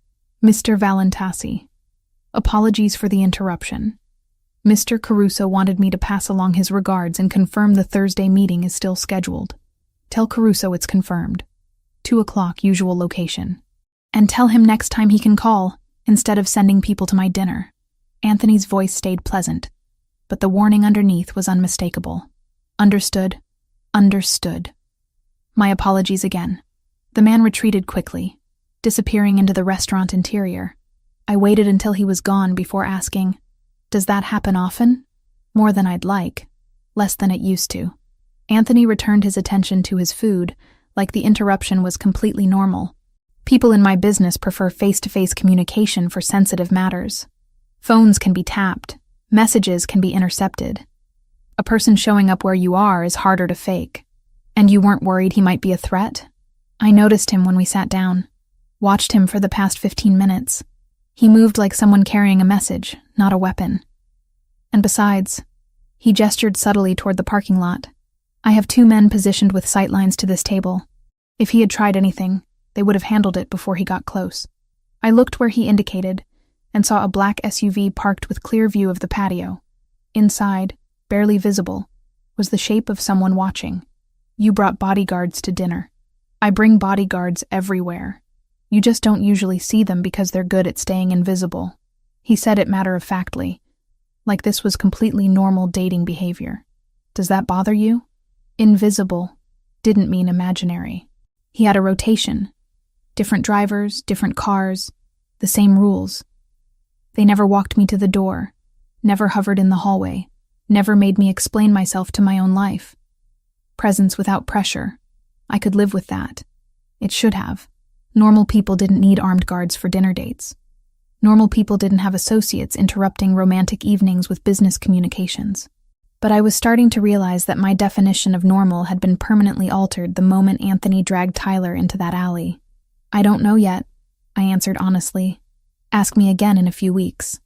Speaker 1: "Mr. Valentasi. Apologies for the interruption. Mr. Caruso wanted me to pass along his regards and confirm the Thursday meeting is still scheduled. Tell Caruso it's confirmed. 2 o'clock usual location. And tell him next time he can call, instead of sending people to my dinner." Anthony's voice stayed pleasant, but the warning underneath was unmistakable. "Understood. Understood. My apologies again." The man retreated quickly, disappearing into the restaurant interior. I waited until he was gone before asking, "Does that happen often?" "More than I'd like. Less than it used to." Anthony returned his attention to his food, like the interruption was completely normal. People in my business prefer face-to-face communication for sensitive matters. Phones can be tapped. Messages can be intercepted. A person showing up where you are is harder to fake. And you weren't worried he might be a threat? I noticed him when we sat down. Watched him for the past 15 minutes. He moved like someone carrying a message, not a weapon. And besides, he gestured subtly toward the parking lot. I have 2 men positioned with sightlines to this table. If he had tried anything, they would have handled it before he got close. I looked where he indicated and saw a black SUV parked with clear view of the patio. Inside, barely visible, was the shape of someone watching. "You brought bodyguards to dinner." "I bring bodyguards everywhere. You just don't usually see them because they're good at staying invisible." He said it matter-of-factly, like this was completely normal dating behavior. "Does that bother you?" Invisible didn't mean imaginary. He had a rotation. Different drivers, different cars, the same rules. They never walked me to the door, never hovered in the hallway, never made me explain myself to my own life. Presence without pressure. I could live with that. It should have. Normal people didn't need armed guards for dinner dates. Normal people didn't have associates interrupting romantic evenings with business communications. But I was starting to realize that my definition of normal had been permanently altered the moment Anthony dragged Tyler into that alley. "I don't know yet," I answered honestly. "Ask me again in a few weeks."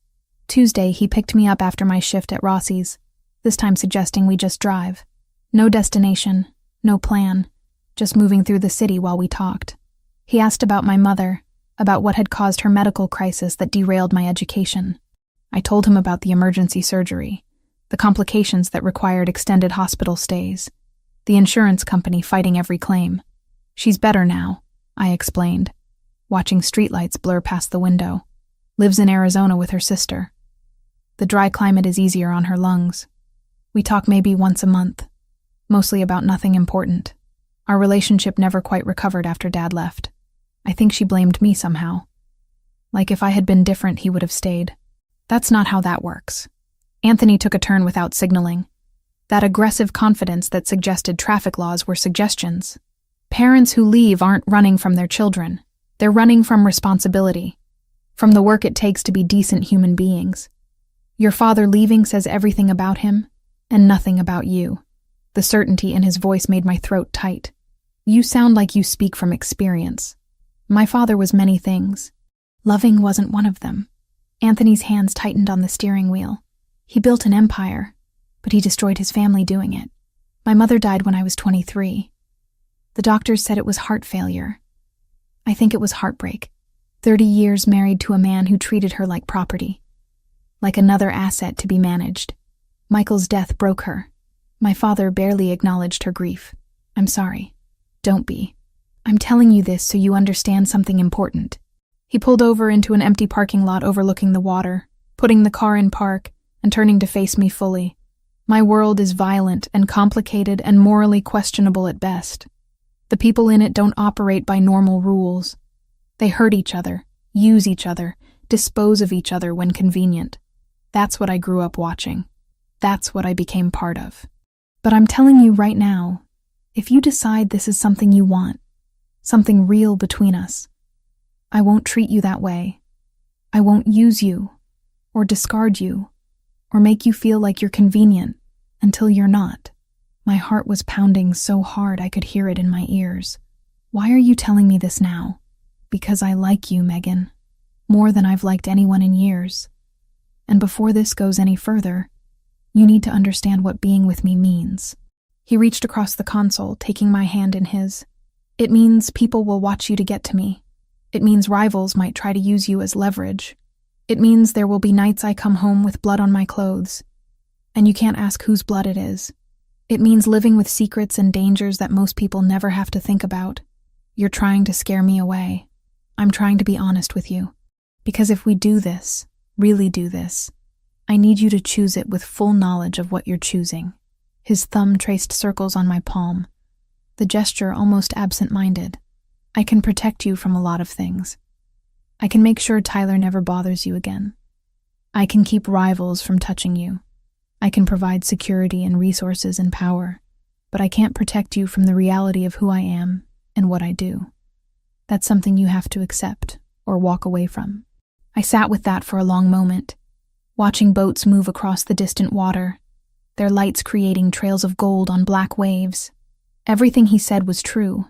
Speaker 1: Tuesday, he picked me up after my shift at Rossi's, this time suggesting we just drive. No destination, no plan, just moving through the city while we talked. He asked about my mother, about what had caused her medical crisis that derailed my education. I told him about the emergency surgery, the complications that required extended hospital stays, the insurance company fighting every claim. "She's better now," I explained, watching streetlights blur past the window. "Lives in Arizona with her sister. The dry climate is easier on her lungs. We talk maybe once a month, mostly about nothing important. Our relationship never quite recovered after Dad left. I think she blamed me somehow. Like if I had been different, he would have stayed. That's not how that works." Anthony took a turn without signaling. That aggressive confidence that suggested traffic laws were suggestions. Parents who leave aren't running from their children. They're running from responsibility, from the work it takes to be decent human beings. Your father leaving says everything about him and nothing about you. The certainty in his voice made my throat tight. "You sound like you speak from experience." My father was many things. Loving wasn't one of them. Anthony's hands tightened on the steering wheel. He built an empire, but he destroyed his family doing it. My mother died when I was 23. The doctors said it was heart failure. I think it was heartbreak. 30 years married to a man who treated her like property, like another asset to be managed. Michael's death broke her. My father barely acknowledged her grief. "I'm sorry." "Don't be. I'm telling you this so you understand something important." He pulled over into an empty parking lot overlooking the water, putting the car in park and turning to face me fully. "My world is violent and complicated and morally questionable at best. The people in it don't operate by normal rules. They hurt each other, use each other, dispose of each other when convenient. That's what I grew up watching. That's what I became part of. But I'm telling you right now, if you decide this is something you want, something real between us, I won't treat you that way. I won't use you, or discard you, or make you feel like you're convenient until you're not." My heart was pounding so hard I could hear it in my ears. "Why are you telling me this now?" "Because I like you, Megan, more than I've liked anyone in years. And before this goes any further, you need to understand what being with me means." He reached across the console, taking my hand in his. "It means people will watch you to get to me. It means rivals might try to use you as leverage. It means there will be nights I come home with blood on my clothes, and you can't ask whose blood it is. It means living with secrets and dangers that most people never have to think about. You're trying to scare me away. I'm trying to be honest with you. Because if we do this, really do this, I need you to choose it with full knowledge of what you're choosing." His thumb traced circles on my palm, the gesture almost absent-minded. "I can protect you from a lot of things. I can make sure Tyler never bothers you again. I can keep rivals from touching you. I can provide security and resources and power, but I can't protect you from the reality of who I am and what I do. That's something you have to accept or walk away from." I sat with that for a long moment, watching boats move across the distant water, their lights creating trails of gold on black waves. Everything he said was true.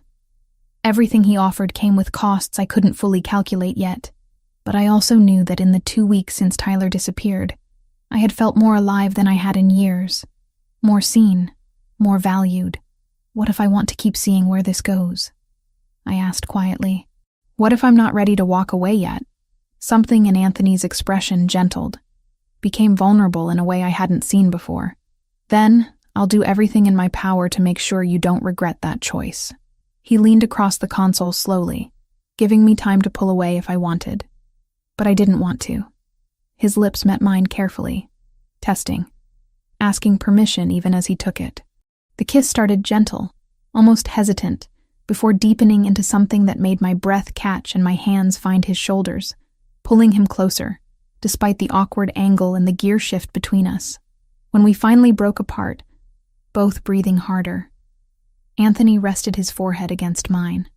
Speaker 1: Everything he offered came with costs I couldn't fully calculate yet, but I also knew that in the 2 weeks since Tyler disappeared, I had felt more alive than I had in years, more seen, more valued. "What if I want to keep seeing where this goes?" I asked quietly. "What if I'm not ready to walk away yet?" Something in Anthony's expression gentled, became vulnerable in a way I hadn't seen before. "Then, I'll do everything in my power to make sure you don't regret that choice." He leaned across the console slowly, giving me time to pull away if I wanted. But I didn't want to. His lips met mine carefully, testing, asking permission even as he took it. The kiss started gentle, almost hesitant, before deepening into something that made my breath catch and my hands find his shoulders, pulling him closer, despite the awkward angle and the gear shift between us. When we finally broke apart, both breathing harder, Anthony rested his forehead against mine.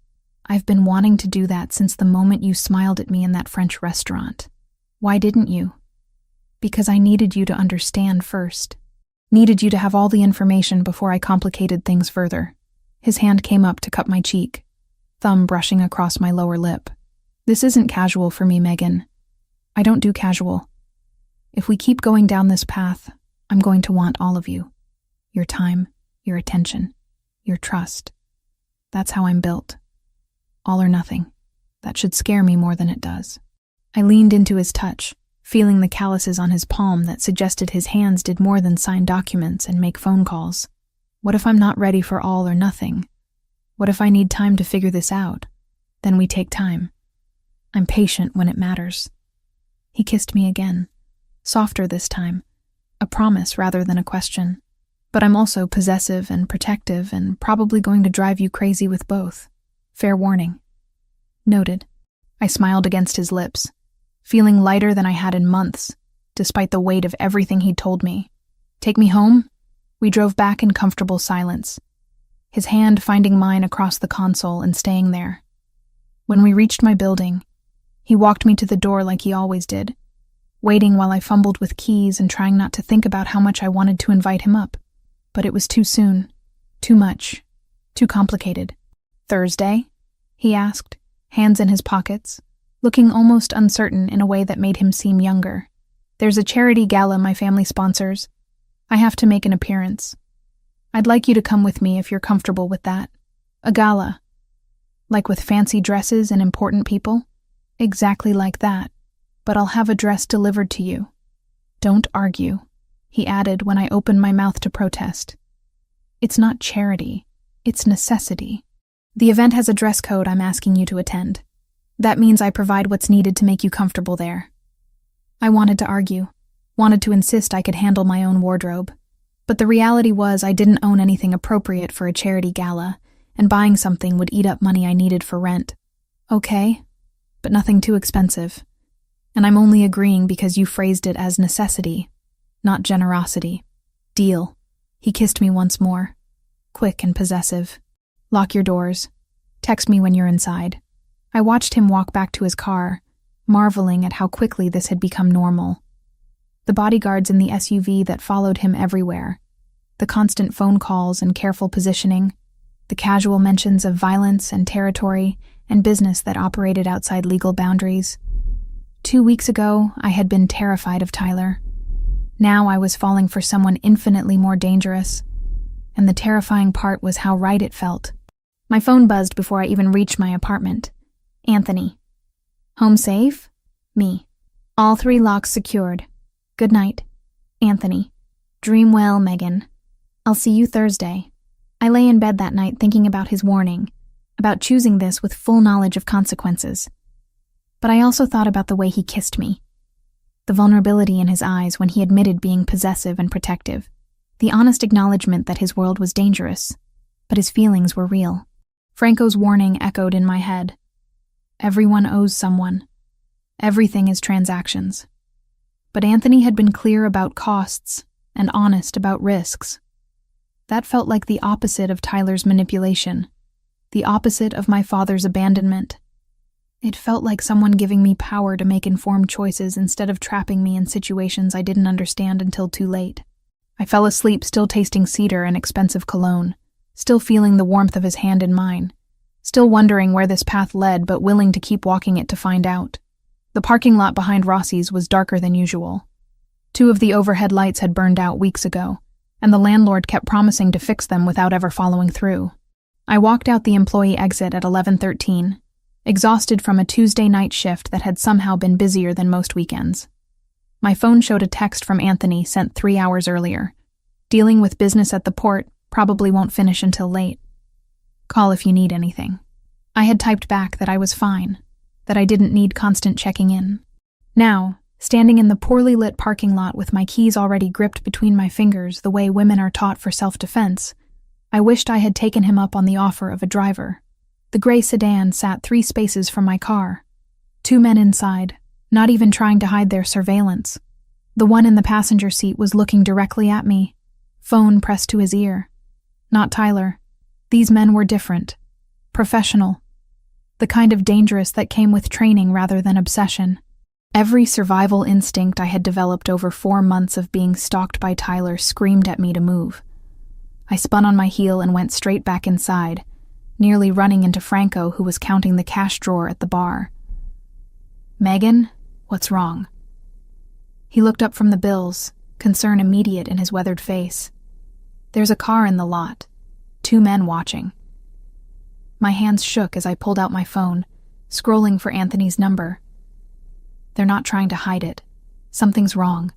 Speaker 1: "I've been wanting to do that since the moment you smiled at me in that French restaurant. Why didn't you?" "Because I needed you to understand first. Needed you to have all the information before I complicated things further. His hand came up to cup my cheek, thumb brushing across my lower lip. This isn't casual for me, Megan. I don't do casual. If we keep going down this path, I'm going to want all of you. Your time, your attention, your trust. That's how I'm built. All or nothing. That should scare me more than it does. I leaned into his touch, feeling the calluses on his palm that suggested his hands did more than sign documents and make phone calls. What if I'm not ready for all or nothing? What if I need time to figure this out? Then we take time. I'm patient when it matters. He kissed me again, softer this time, a promise rather than a question. But I'm also possessive and protective and probably going to drive you crazy with both. Fair warning. Noted. I smiled against his lips, feeling lighter than I had in months, despite the weight of everything he'd told me. Take me home? We drove back in comfortable silence, his hand finding mine across the console and staying there. When we reached my building, he walked me to the door like he always did, waiting while I fumbled with keys and trying not to think about how much I wanted to invite him up. But it was too soon, too much, too complicated. Thursday? He asked, hands in his pockets, looking almost uncertain in a way that made him seem younger. There's a charity gala my family sponsors. I have to make an appearance. I'd like you to come with me if you're comfortable with that. A gala. Like with fancy dresses and important people? Exactly like that. But I'll have a dress delivered to you. Don't argue, he added when I opened my mouth to protest. It's not charity. It's necessity. The event has a dress code I'm asking you to attend. That means I provide what's needed to make you comfortable there. I wanted to argue, wanted to insist I could handle my own wardrobe. But the reality was I didn't own anything appropriate for a charity gala, and buying something would eat up money I needed for rent. Okay, but nothing too expensive. And I'm only agreeing because you phrased it as necessity, not generosity. Deal. He kissed me once more, quick and possessive. Lock your doors. Text me when you're inside. I watched him walk back to his car, marveling at how quickly this had become normal. The bodyguards in the SUV that followed him everywhere, the constant phone calls and careful positioning, the casual mentions of violence and territory and business that operated outside legal boundaries. 2 weeks ago, I had been terrified of Tyler. Now I was falling for someone infinitely more dangerous, and the terrifying part was how right it felt. My phone buzzed before I even reached my apartment. Anthony. Home safe? Me. All 3 locks secured. Good night. Anthony. Dream well, Megan. I'll see you Thursday. I lay in bed that night thinking about his warning, about choosing this with full knowledge of consequences. But I also thought about the way he kissed me. The vulnerability in his eyes when he admitted being possessive and protective. The honest acknowledgement that his world was dangerous, but his feelings were real. Franco's warning echoed in my head. Everyone owes someone. Everything is transactions. But Anthony had been clear about costs and honest about risks. That felt like the opposite of Tyler's manipulation, the opposite of my father's abandonment. It felt like someone giving me power to make informed choices instead of trapping me in situations I didn't understand until too late. I fell asleep still tasting cedar and expensive cologne, still feeling the warmth of his hand in mine, still wondering where this path led but willing to keep walking it to find out. The parking lot behind Rossi's was darker than usual. 2 of the overhead lights had burned out weeks ago, and the landlord kept promising to fix them without ever following through. I walked out the employee exit at 11:13, exhausted from a Tuesday night shift that had somehow been busier than most weekends. My phone showed a text from Anthony sent 3 hours earlier. Dealing with business at the port, probably won't finish until late. Call if you need anything. I had typed back that I was fine, that I didn't need constant checking in. Now, standing in the poorly lit parking lot with my keys already gripped between my fingers the way women are taught for self-defense, I wished I had taken him up on the offer of a driver. The gray sedan sat 3 spaces from my car. 2 men inside, not even trying to hide their surveillance. The one in the passenger seat was looking directly at me, phone pressed to his ear. Not Tyler. These men were different. Professional. The kind of dangerous that came with training rather than obsession. Every survival instinct I had developed over 4 months of being stalked by Tyler screamed at me to move. I spun on my heel and went straight back inside, nearly running into Franco, who was counting the cash drawer at the bar. "Megan, what's wrong?" He looked up from the bills, concern immediate in his weathered face. "There's a car in the lot. 2 men watching." My hands shook as I pulled out my phone, scrolling for Anthony's number. "They're not trying to hide it. Something's wrong."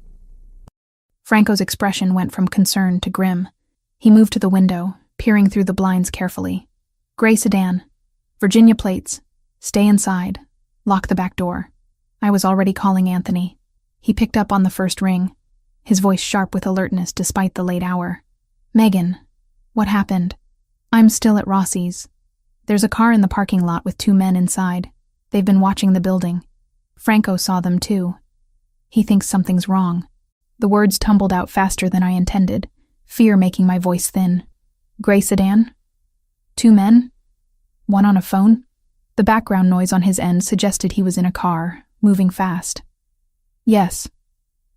Speaker 1: Franco's expression went from concern to grim. He moved to the window, peering through the blinds carefully. "Gray sedan. Virginia plates. Stay inside. Lock the back door." I was already calling Anthony. He picked up on the first ring, his voice sharp with alertness despite the late hour. "Megan, what happened?" "I'm still at Rossi's. There's a car in the parking lot with 2 men inside. They've been watching the building. Franco saw them too. He thinks something's wrong." The words tumbled out faster than I intended, fear making my voice thin. "Gray sedan? 2 men? One on a phone?" The background noise on his end suggested he was in a car, moving fast. "Yes.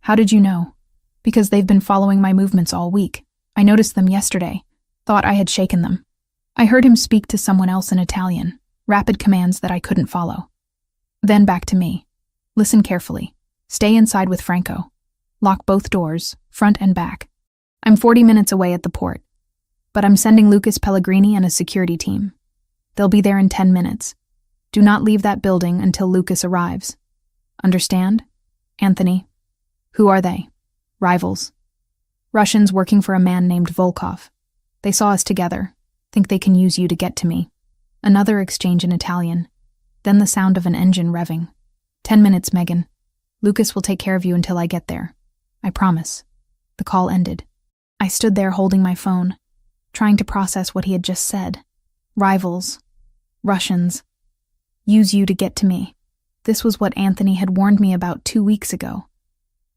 Speaker 1: How did you know?" "Because they've been following my movements all week. I noticed them yesterday. Thought I had shaken them." I heard him speak to someone else in Italian, rapid commands that I couldn't follow. Then back to me. "Listen carefully. Stay inside with Franco. Lock both doors, front and back. I'm 40 minutes away at the port, but I'm sending Lucas Pellegrini and a security team. They'll be there in 10 minutes. Do not leave that building until Lucas arrives. Understand? Anthony." "Who are they?" "Rivals. Russians working for a man named Volkov. They saw us together. Think they can use you to get to me." Another exchange in Italian, then the sound of an engine revving. 10 minutes, Megan. Lucas will take care of you until I get there. I promise." The call ended. I stood there holding my phone, trying to process what he had just said. Rivals. Russians. Use you to get to me. This was what Anthony had warned me about 2 weeks ago.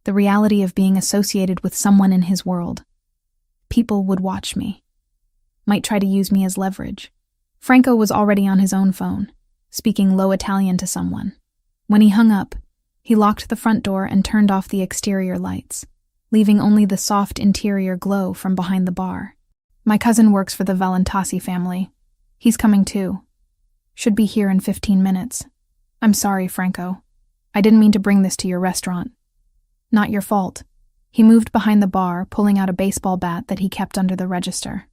Speaker 1: The reality of being associated with someone in his world. People would watch me. Might try to use me as leverage. Franco was already on his own phone, speaking low Italian to someone. When he hung up, he locked the front door and turned off the exterior lights, leaving only the soft interior glow from behind the bar. "My cousin works for the Valentasi family. He's coming too. Should be here in 15 minutes. I'm sorry, Franco. I didn't mean to bring this to your restaurant." "Not your fault." He moved behind the bar, pulling out a baseball bat that he kept under the register.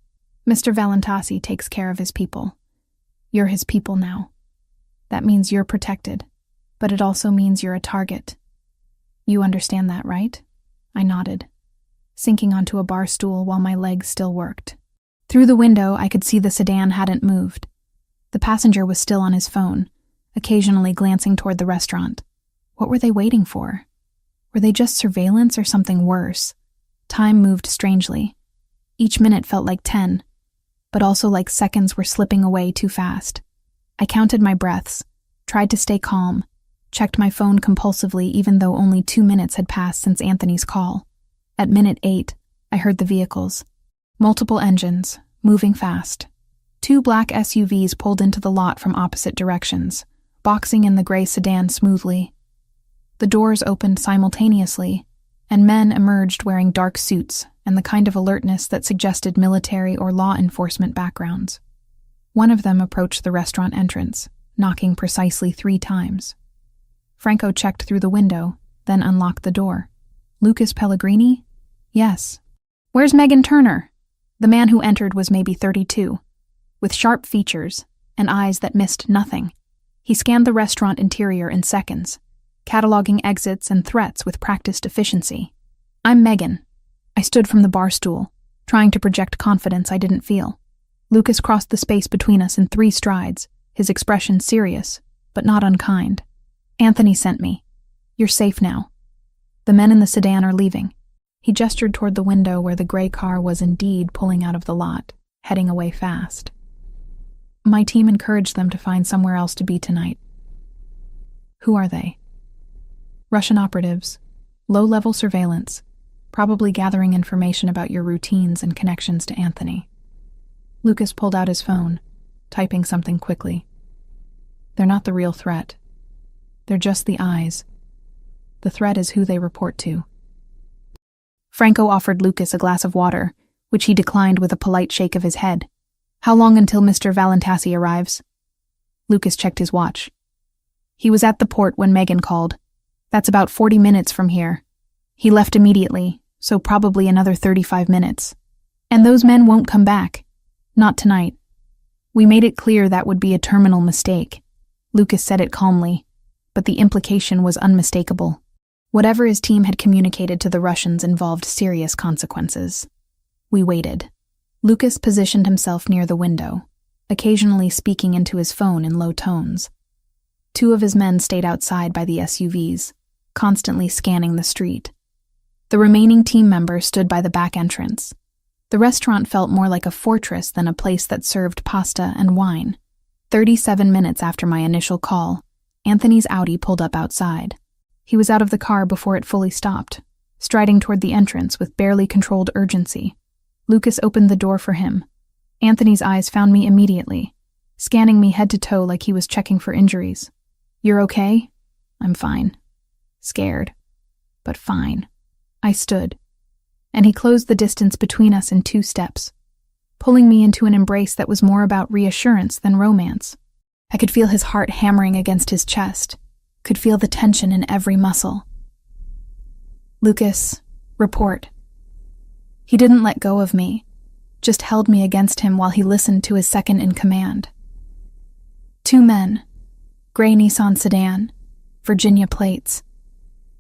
Speaker 1: "Mr. Valentasi takes care of his people. You're his people now. That means you're protected, but it also means you're a target. You understand that, right?" I nodded, sinking onto a bar stool while my legs still worked. Through the window, I could see the sedan hadn't moved. The passenger was still on his phone, occasionally glancing toward the restaurant. What were they waiting for? Were they just surveillance or something worse? Time moved strangely. Each minute felt like 10, but also like seconds were slipping away too fast. I counted my breaths, tried to stay calm, checked my phone compulsively even though only 2 minutes had passed since Anthony's call. At minute 8, I heard the vehicles. Multiple engines, moving fast. 2 black SUVs pulled into the lot from opposite directions, boxing in the gray sedan smoothly. The doors opened simultaneously, and men emerged wearing dark suits and the kind of alertness that suggested military or law enforcement backgrounds. One of them approached the restaurant entrance, knocking precisely 3 times. Franco checked through the window, then unlocked the door. "Lucas Pellegrini?" "Yes." "Where's Megan Turner?" The man who entered was maybe 32, with sharp features and eyes that missed nothing. He scanned the restaurant interior in seconds, cataloging exits and threats with practiced efficiency. "I'm Megan." I stood from the bar stool, trying to project confidence I didn't feel. Lucas crossed the space between us in 3 strides, his expression serious, but not unkind. "Anthony sent me. You're safe now. The men in the sedan are leaving." He gestured toward the window where the gray car was indeed pulling out of the lot, heading away fast. "My team encouraged them to find somewhere else to be tonight." "Who are they?" "Russian operatives. Low-level surveillance. Probably gathering information about your routines and connections to Anthony." Lucas pulled out his phone, typing something quickly. "They're not the real threat. They're just the eyes. The threat is who they report to. Franco offered Lucas a glass of water, which he declined with a polite shake of his head. How long until Mr. Valentasi arrives? Lucas checked his watch. He was at the port when Megan called. That's about 40 minutes from here. He left immediately, so probably another 35 minutes. And those men won't come back. Not tonight. We made it clear that would be a terminal mistake. Lucas said it calmly, but the implication was unmistakable. Whatever his team had communicated to the Russians involved serious consequences. We waited. Lucas positioned himself near the window, occasionally speaking into his phone in low tones. 2 of his men stayed outside by the SUVs, constantly scanning the street. The remaining team members stood by the back entrance. The restaurant felt more like a fortress than a place that served pasta and wine. 37 minutes after my initial call, Anthony's Audi pulled up outside. He was out of the car before it fully stopped, striding toward the entrance with barely controlled urgency. Lucas opened the door for him. Anthony's eyes found me immediately, scanning me head to toe like he was checking for injuries. "You're okay?" "I'm fine." Scared, but fine. I stood, and he closed the distance between us in 2 steps, pulling me into an embrace that was more about reassurance than romance. I could feel his heart hammering against his chest, could feel the tension in every muscle. "Lucas, report." He didn't let go of me, just held me against him while he listened to his second-in-command. 2 men, gray Nissan sedan, Virginia plates.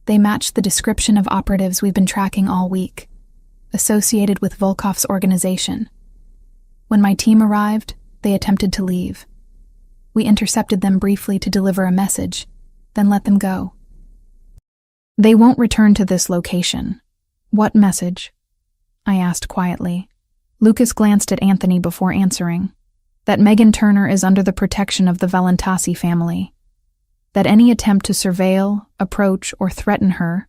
Speaker 1: They matched the description of operatives we've been tracking all week, associated with Volkov's organization. When my team arrived, they attempted to leave. We intercepted them briefly to deliver a message, then let them go. "They won't return to this location." "What message?" I asked quietly. Lucas glanced at Anthony before answering. "That Megan Turner is under the protection of the Valentasi family. That any attempt to surveil, approach, or threaten her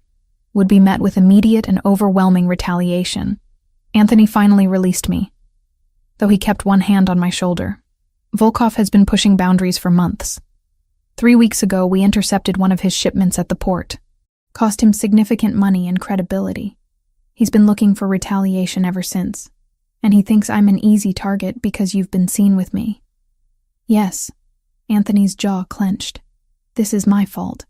Speaker 1: would be met with immediate and overwhelming retaliation." Anthony finally released me, though he kept one hand on my shoulder. "Volkov has been pushing boundaries for months. 3 weeks ago, we intercepted one of his shipments at the port. Cost him significant money and credibility. He's been looking for retaliation ever since, and he thinks I'm an easy target because you've been seen with me." "Yes." Anthony's jaw clenched. "This is my fault.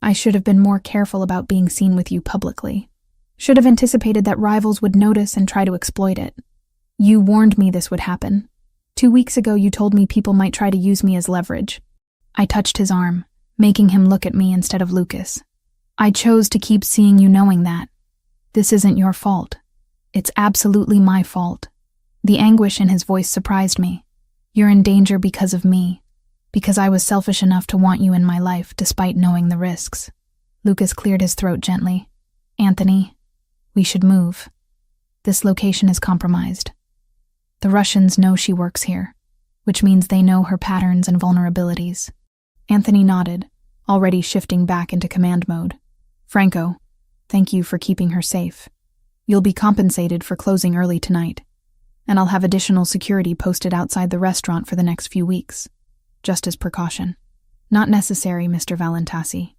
Speaker 1: I should have been more careful about being seen with you publicly. Should have anticipated that rivals would notice and try to exploit it. You warned me this would happen. 2 weeks ago you told me people might try to use me as leverage." I touched his arm, making him look at me instead of Lucas. "I chose to keep seeing you knowing that. This isn't your fault. It's absolutely my fault." The anguish in his voice surprised me. "You're in danger because of me, because I was selfish enough to want you in my life despite knowing the risks." Lucas cleared his throat gently. "Anthony, we should move. This location is compromised. The Russians know she works here, which means they know her patterns and vulnerabilities." Anthony nodded, already shifting back into command mode. "Franco, thank you for keeping her safe. You'll be compensated for closing early tonight, and I'll have additional security posted outside the restaurant for the next few weeks, just as precaution." "Not necessary, Mr. Valentasi.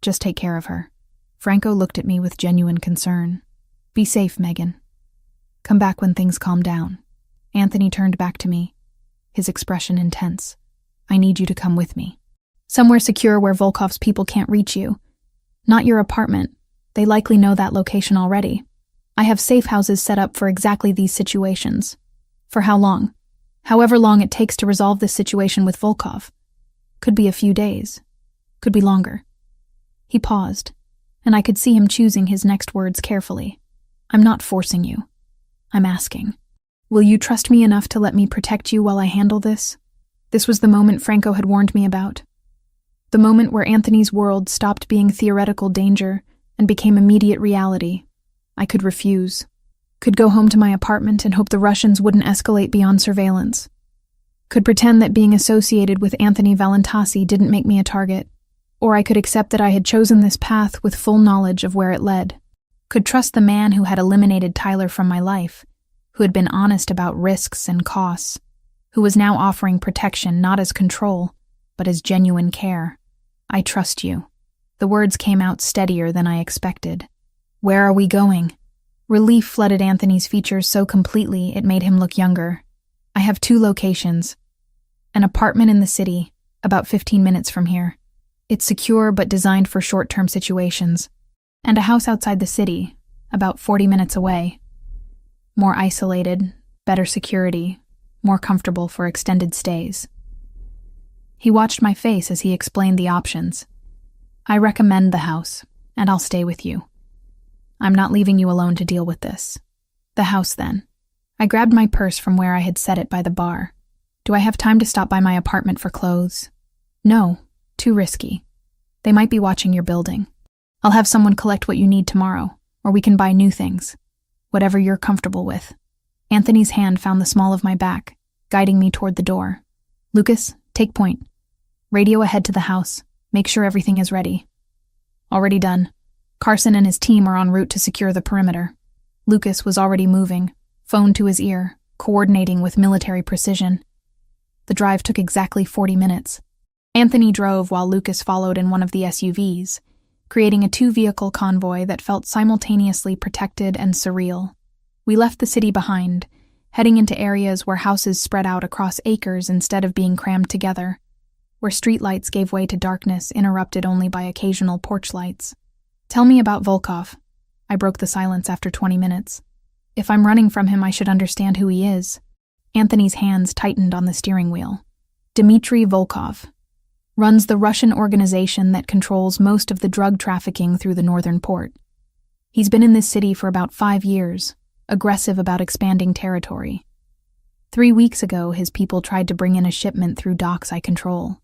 Speaker 1: Just take care of her." Franco looked at me with genuine concern. "Be safe, Megan. Come back when things calm down." Anthony turned back to me, his expression intense. "I need you to come with me. Somewhere secure where Volkov's people can't reach you. Not your apartment. They likely know that location already. I have safe houses set up for exactly these situations." "For how long?" "However long it takes to resolve this situation with Volkov. Could be a few days. Could be longer." He paused, and I could see him choosing his next words carefully. "I'm not forcing you. I'm asking. Will you trust me enough to let me protect you while I handle this?" This was the moment Franco had warned me about. The moment where Anthony's world stopped being theoretical danger and became immediate reality. I could refuse. Could go home to my apartment and hope the Russians wouldn't escalate beyond surveillance. Could pretend that being associated with Anthony Valentasi didn't make me a target. Or I could accept that I had chosen this path with full knowledge of where it led. Could trust the man who had eliminated Tyler from my life, who had been honest about risks and costs, who was now offering protection not as control, but as genuine care. "I trust you." The words came out steadier than I expected. Where are we going? Relief flooded Anthony's features so completely it made him look younger. I have 2 locations. An apartment in the city, about 15 minutes from here. It's secure but designed for short-term situations. And a house outside the city, about 40 minutes away. More isolated, better security, more comfortable for extended stays. He watched my face as he explained the options. I recommend the house, and I'll stay with you. I'm not leaving you alone to deal with this. The house, then. I grabbed my purse from where I had set it by the bar. Do I have time to stop by my apartment for clothes? No, too risky. They might be watching your building. I'll have someone collect what you need tomorrow, or we can buy new things. Whatever you're comfortable with. Anthony's hand found the small of my back, guiding me toward the door. Lucas, take point. Radio ahead to the house. Make sure everything is ready. Already done. Carson and his team are en route to secure the perimeter. Lucas was already moving, phone to his ear, coordinating with military precision. The drive took exactly 40 minutes. Anthony drove while Lucas followed in one of the SUVs, creating a 2-vehicle convoy that felt simultaneously protected and surreal. We left the city behind, heading into areas where houses spread out across acres instead of being crammed together, where streetlights gave way to darkness interrupted only by occasional porch lights. Tell me about Volkov. I broke the silence after 20 minutes. If I'm running from him, I should understand who he is. Anthony's hands tightened on the steering wheel. Dmitry Volkov. Runs the Russian organization that controls most of the drug trafficking through the northern port. He's been in this city for about 5 years, aggressive about expanding territory. 3 weeks ago, his people tried to bring in a shipment through docks I control.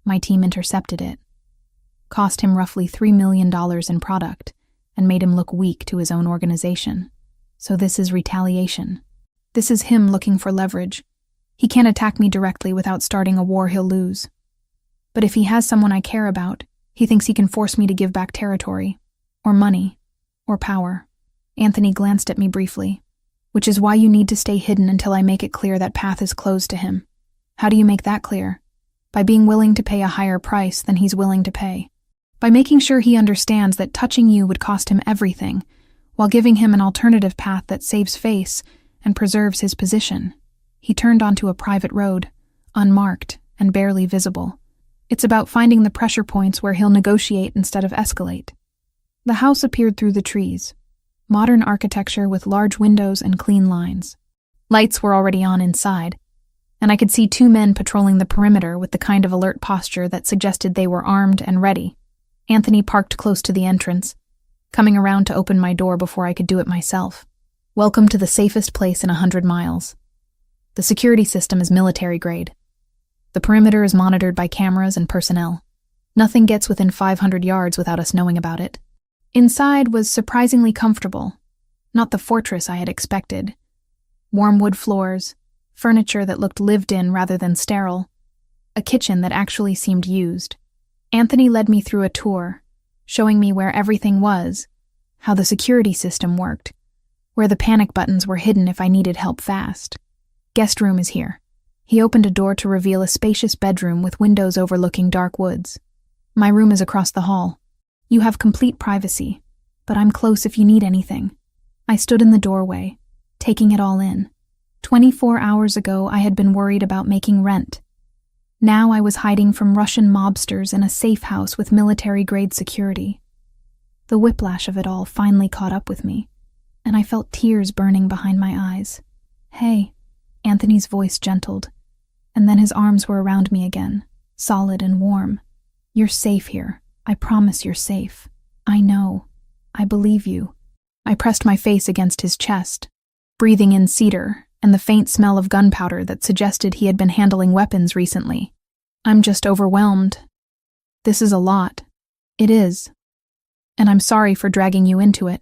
Speaker 1: My team intercepted it. Cost him roughly $3 million in product, and made him look weak to his own organization. So this is retaliation. This is him looking for leverage. He can't attack me directly without starting a war he'll lose. But if he has someone I care about, he thinks he can force me to give back territory, or money, or power. Anthony glanced at me briefly. Which is why you need to stay hidden until I make it clear that path is closed to him. How do you make that clear? By being willing to pay a higher price than he's willing to pay. By making sure he understands that touching you would cost him everything, while giving him an alternative path that saves face and preserves his position. He turned onto a private road, unmarked and barely visible. It's about finding the pressure points where he'll negotiate instead of escalate. The house appeared through the trees. Modern architecture with large windows and clean lines. Lights were already on inside, and I could see 2 men patrolling the perimeter with the kind of alert posture that suggested they were armed and ready. Anthony parked close to the entrance, coming around to open my door before I could do it myself. Welcome to the safest place in 100 miles. The security system is military grade. The perimeter is monitored by cameras and personnel. Nothing gets within 500 yards without us knowing about it. Inside was surprisingly comfortable, not the fortress I had expected. Warm wood floors, furniture that looked lived in rather than sterile, a kitchen that actually seemed used. Anthony led me through a tour, showing me where everything was, how the security system worked, where the panic buttons were hidden if I needed help fast. Guest room is here. He opened a door to reveal a spacious bedroom with windows overlooking dark woods. My room is across the hall. You have complete privacy, but I'm close if you need anything. I stood in the doorway, taking it all in. 24 hours ago, I had been worried about making rent. Now I was hiding from Russian mobsters in a safe house with military-grade security. The whiplash of it all finally caught up with me, and I felt tears burning behind my eyes. Hey, Anthony's voice gentled, and then his arms were around me again, solid and warm. You're safe here. I promise you're safe. I know. I believe you. I pressed my face against his chest, breathing in cedar and the faint smell of gunpowder that suggested he had been handling weapons recently. I'm just overwhelmed. This is a lot. It is. And I'm sorry for dragging you into it.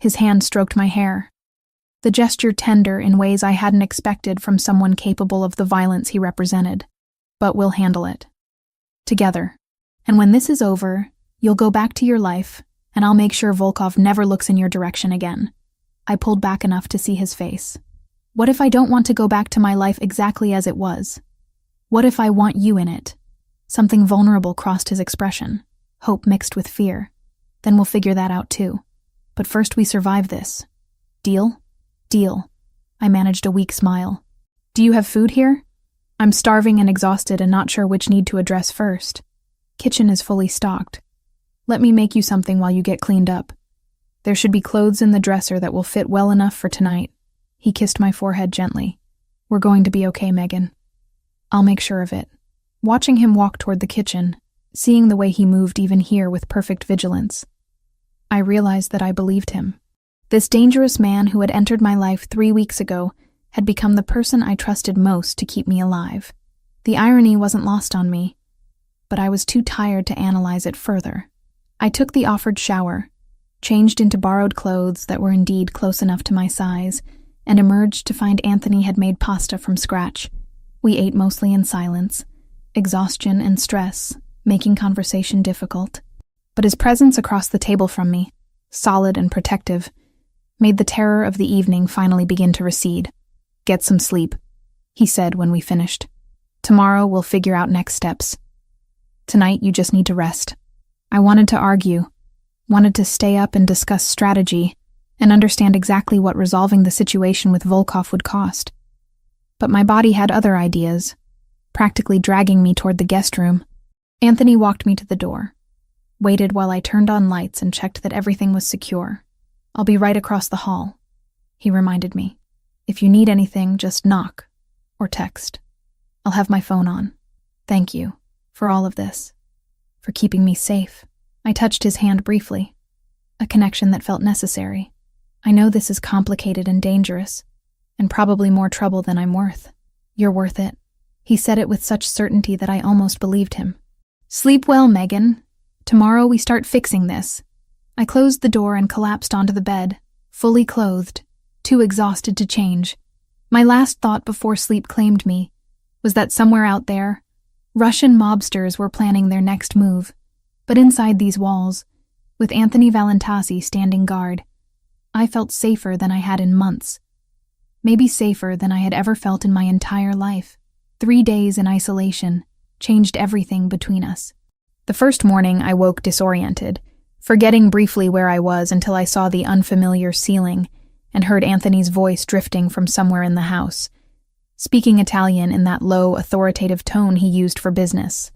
Speaker 1: His hand stroked my hair, the gesture tender in ways I hadn't expected from someone capable of the violence he represented. But we'll handle it. Together. And when this is over, you'll go back to your life, and I'll make sure Volkov never looks in your direction again. I pulled back enough to see his face. What if I don't want to go back to my life exactly as it was? What if I want you in it? Something vulnerable crossed his expression. hope mixed with fear. Then we'll figure that out too. But first we survive this. Deal? Deal. I managed a weak smile. Do you have food here? I'm starving and exhausted and not sure which need to address first. Kitchen is fully stocked. Let me make you something while you get cleaned up. There should be clothes in the dresser that will fit well enough for tonight. He kissed my forehead gently. We're going to be okay, Megan. I'll make sure of it. Watching him walk toward the kitchen, seeing the way he moved even here with perfect vigilance, I realized that I believed him. This dangerous man who had entered my life 3 weeks ago had become the person I trusted most to keep me alive. The irony wasn't lost on me, but I was too tired to analyze it further. I took the offered shower, changed into borrowed clothes that were indeed close enough to my size, and emerged to find Anthony had made pasta from scratch. We ate mostly in silence, exhaustion and stress making conversation difficult. But his presence across the table from me, solid and protective, made the terror of the evening finally begin to recede. Get some sleep, he said when we finished. Tomorrow we'll figure out next steps. Tonight you just need to rest. I wanted to argue, wanted to stay up and discuss strategy, and understand exactly what resolving the situation with Volkov would cost. But my body had other ideas, practically dragging me toward the guest room. Anthony walked me to the door, waited while I turned on lights and checked that everything was secure. I'll be right across the hall, he reminded me. If you need anything, just knock or text. I'll have my phone on. Thank you for all of this, for keeping me safe. I touched his hand briefly, a connection that felt necessary. I know this is complicated and dangerous, and probably more trouble than I'm worth. You're worth it. He said it with such certainty that I almost believed him. Sleep well, Megan. Tomorrow we start fixing this. I closed the door and collapsed onto the bed, fully clothed, too exhausted to change. My last thought before sleep claimed me was that somewhere out there, Russian mobsters were planning their next move. But inside these walls, with Anthony Valentasi standing guard, I felt safer than I had in months. Maybe safer than I had ever felt in my entire life. 3 days in isolation changed everything between us. The first morning I woke disoriented, forgetting briefly where I was until I saw the unfamiliar ceiling and heard Anthony's voice drifting from somewhere in the house, speaking Italian in that low, authoritative tone he used for business.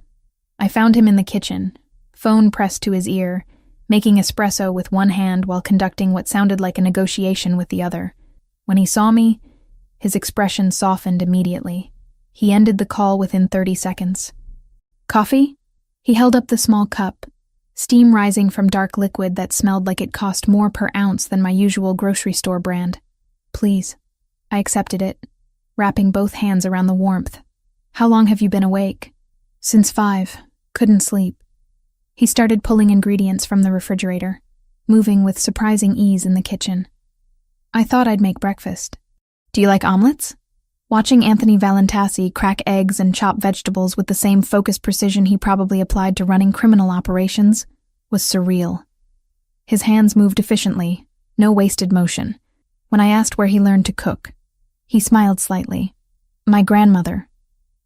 Speaker 1: I found him in the kitchen, phone pressed to his ear, making espresso with one hand while conducting what sounded like a negotiation with the other. When he saw me, his expression softened immediately. He ended the call within 30 seconds. Coffee? He held up the small cup, steam rising from dark liquid that smelled like it cost more per ounce than my usual grocery store brand. Please. I accepted it, wrapping both hands around the warmth. How long have you been awake? Since 5. Couldn't sleep. He started pulling ingredients from the refrigerator, moving with surprising ease in the kitchen. I thought I'd make breakfast. Do you like omelets? Watching Anthony Valentasi crack eggs and chop vegetables with the same focused precision he probably applied to running criminal operations was surreal. His hands moved efficiently, no wasted motion. When I asked where he learned to cook, he smiled slightly. My grandmother.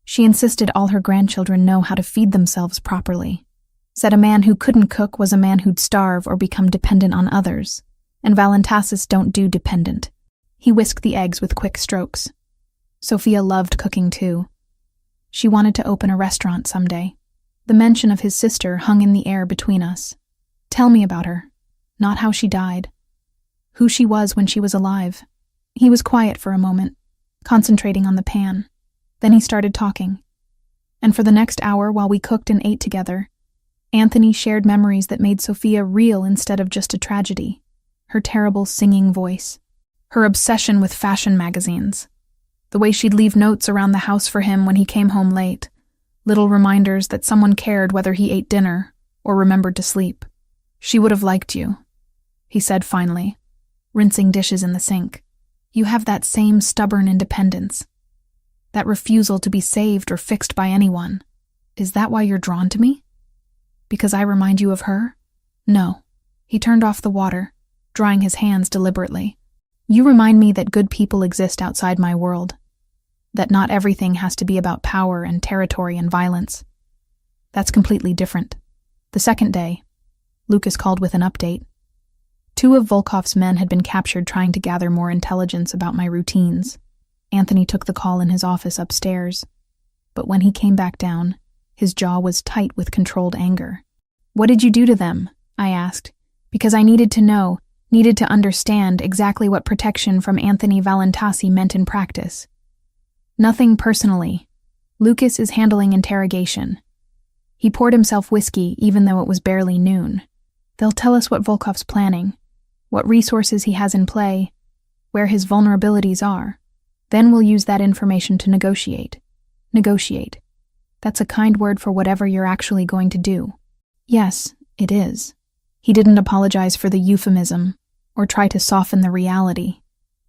Speaker 1: She insisted all her grandchildren know how to feed themselves properly. Said a man who couldn't cook was a man who'd starve or become dependent on others, and Valentasis don't do dependent. He whisked the eggs with quick strokes. Sophia loved cooking too. She wanted to open a restaurant someday. The mention of his sister hung in the air between us. Tell me about her, not how she died. Who she was when she was alive. He was quiet for a moment, concentrating on the pan. Then he started talking. And for the next hour while we cooked and ate together, Anthony shared memories that made Sophia real instead of just a tragedy. Her terrible singing voice. Her obsession with fashion magazines. The way she'd leave notes around the house for him when he came home late. Little reminders that someone cared whether he ate dinner or remembered to sleep. She would have liked you, he said finally, rinsing dishes in the sink. You have that same stubborn independence. That refusal to be saved or fixed by anyone. Is that why you're drawn to me? Because I remind you of her? No. He turned off the water, drying his hands deliberately. You remind me that good people exist outside my world. That not everything has to be about power and territory and violence. That's completely different. The second day, Lucas called with an update. 2 of Volkov's men had been captured trying to gather more intelligence about my routines. Anthony took the call in his office upstairs, but when he came back down, his jaw was tight with controlled anger. "What did you do to them?" I asked, because I needed to know, needed to understand exactly what protection from Anthony Valentasi meant in practice. "Nothing personally. Lucas is handling interrogation." He poured himself whiskey even though it was barely noon. "They'll tell us what Volkov's planning, what resources he has in play, where his vulnerabilities are. Then we'll use that information to negotiate." Negotiate. That's a kind word for whatever you're actually going to do. Yes, it is. He didn't apologize for the euphemism or try to soften the reality.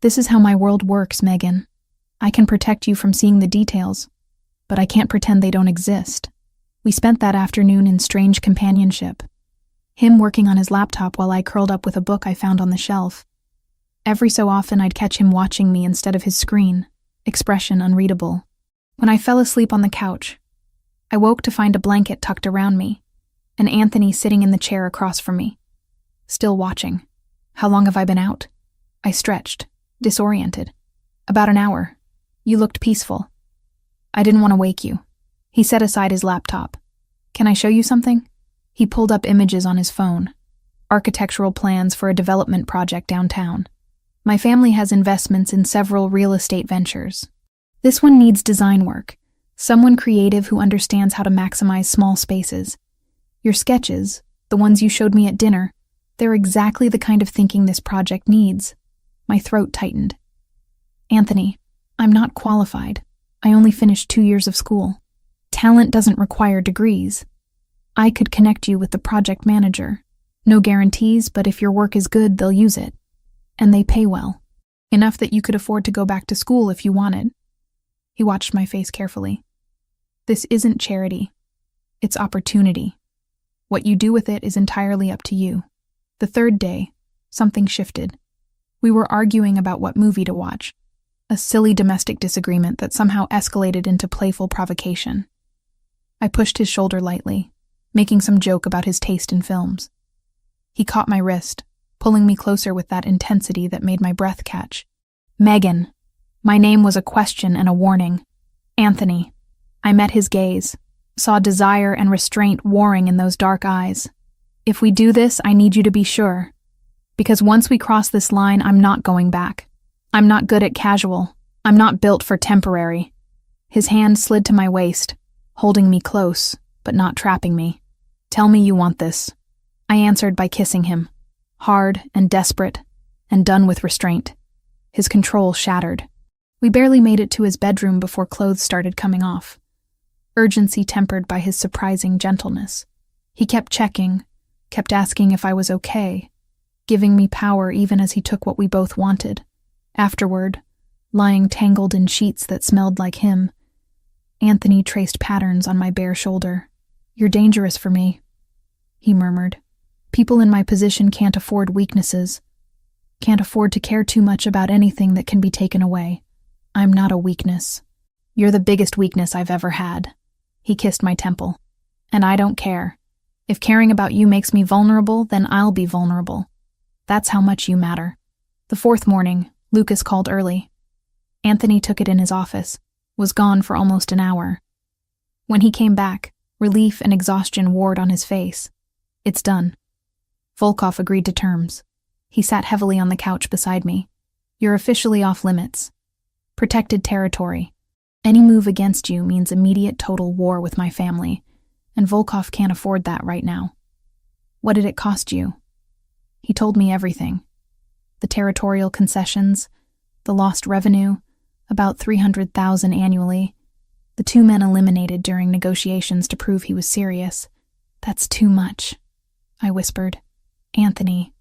Speaker 1: "This is how my world works, Megan. I can protect you from seeing the details, but I can't pretend they don't exist." We spent that afternoon in strange companionship. Him working on his laptop while I curled up with a book I found on the shelf. Every so often I'd catch him watching me instead of his screen, expression unreadable. When I fell asleep on the couch, I woke to find a blanket tucked around me, and Anthony sitting in the chair across from me, still watching. "How long have I been out?" I stretched, disoriented. "About an hour. You looked peaceful." "I didn't want to wake you." He set aside his laptop. "Can I show you something?" He pulled up images on his phone. Architectural plans for a development project downtown. "My family has investments in several real estate ventures. This one needs design work, someone creative who understands how to maximize small spaces. Your sketches, the ones you showed me at dinner, they're exactly the kind of thinking this project needs." My throat tightened. "Anthony, I'm not qualified. I only finished 2 years of school. Talent doesn't require degrees. I could connect you with the project manager. No guarantees, but if your work is good, they'll use it. And they pay well. Enough that you could afford to go back to school if you wanted." He watched my face carefully. "This isn't charity. It's opportunity. What you do with it is entirely up to you." The third day, something shifted. We were arguing about what movie to watch. A silly domestic disagreement that somehow escalated into playful provocation. I pushed his shoulder lightly, making some joke about his taste in films. He caught my wrist, pulling me closer with that intensity that made my breath catch. "Megan." My name was a question and a warning. "Anthony." I met his gaze, saw desire and restraint warring in those dark eyes. "If we do this, I need you to be sure. Because once we cross this line, I'm not going back. I'm not good at casual. I'm not built for temporary." His hand slid to my waist, holding me close, but not trapping me. "Tell me you want this." I answered by kissing him, hard and desperate, and done with restraint. His control shattered. We barely made it to his bedroom before clothes started coming off. Urgency tempered by his surprising gentleness. He kept checking, kept asking if I was okay, giving me power even as he took what we both wanted. Afterward, lying tangled in sheets that smelled like him, Anthony traced patterns on my bare shoulder. "You're dangerous for me," he murmured. "People in my position can't afford weaknesses, can't afford to care too much about anything that can be taken away. I'm not a weakness. You're the biggest weakness I've ever had." He kissed my temple. "And I don't care. If caring about you makes me vulnerable, then I'll be vulnerable. That's how much you matter." The fourth morning, Lucas called early. Anthony took it in his office, was gone for almost an hour. When he came back, relief and exhaustion warred on his face. "It's done." Volkov agreed to terms. He sat heavily on the couch beside me. "You're officially off limits. Protected territory. Any move against you means immediate total war with my family, and Volkov can't afford that right now." "What did it cost you?" He told me everything. The territorial concessions, the lost revenue, about $300,000 annually. The 2 men eliminated during negotiations to prove he was serious. "That's too much," I whispered. "Anthony,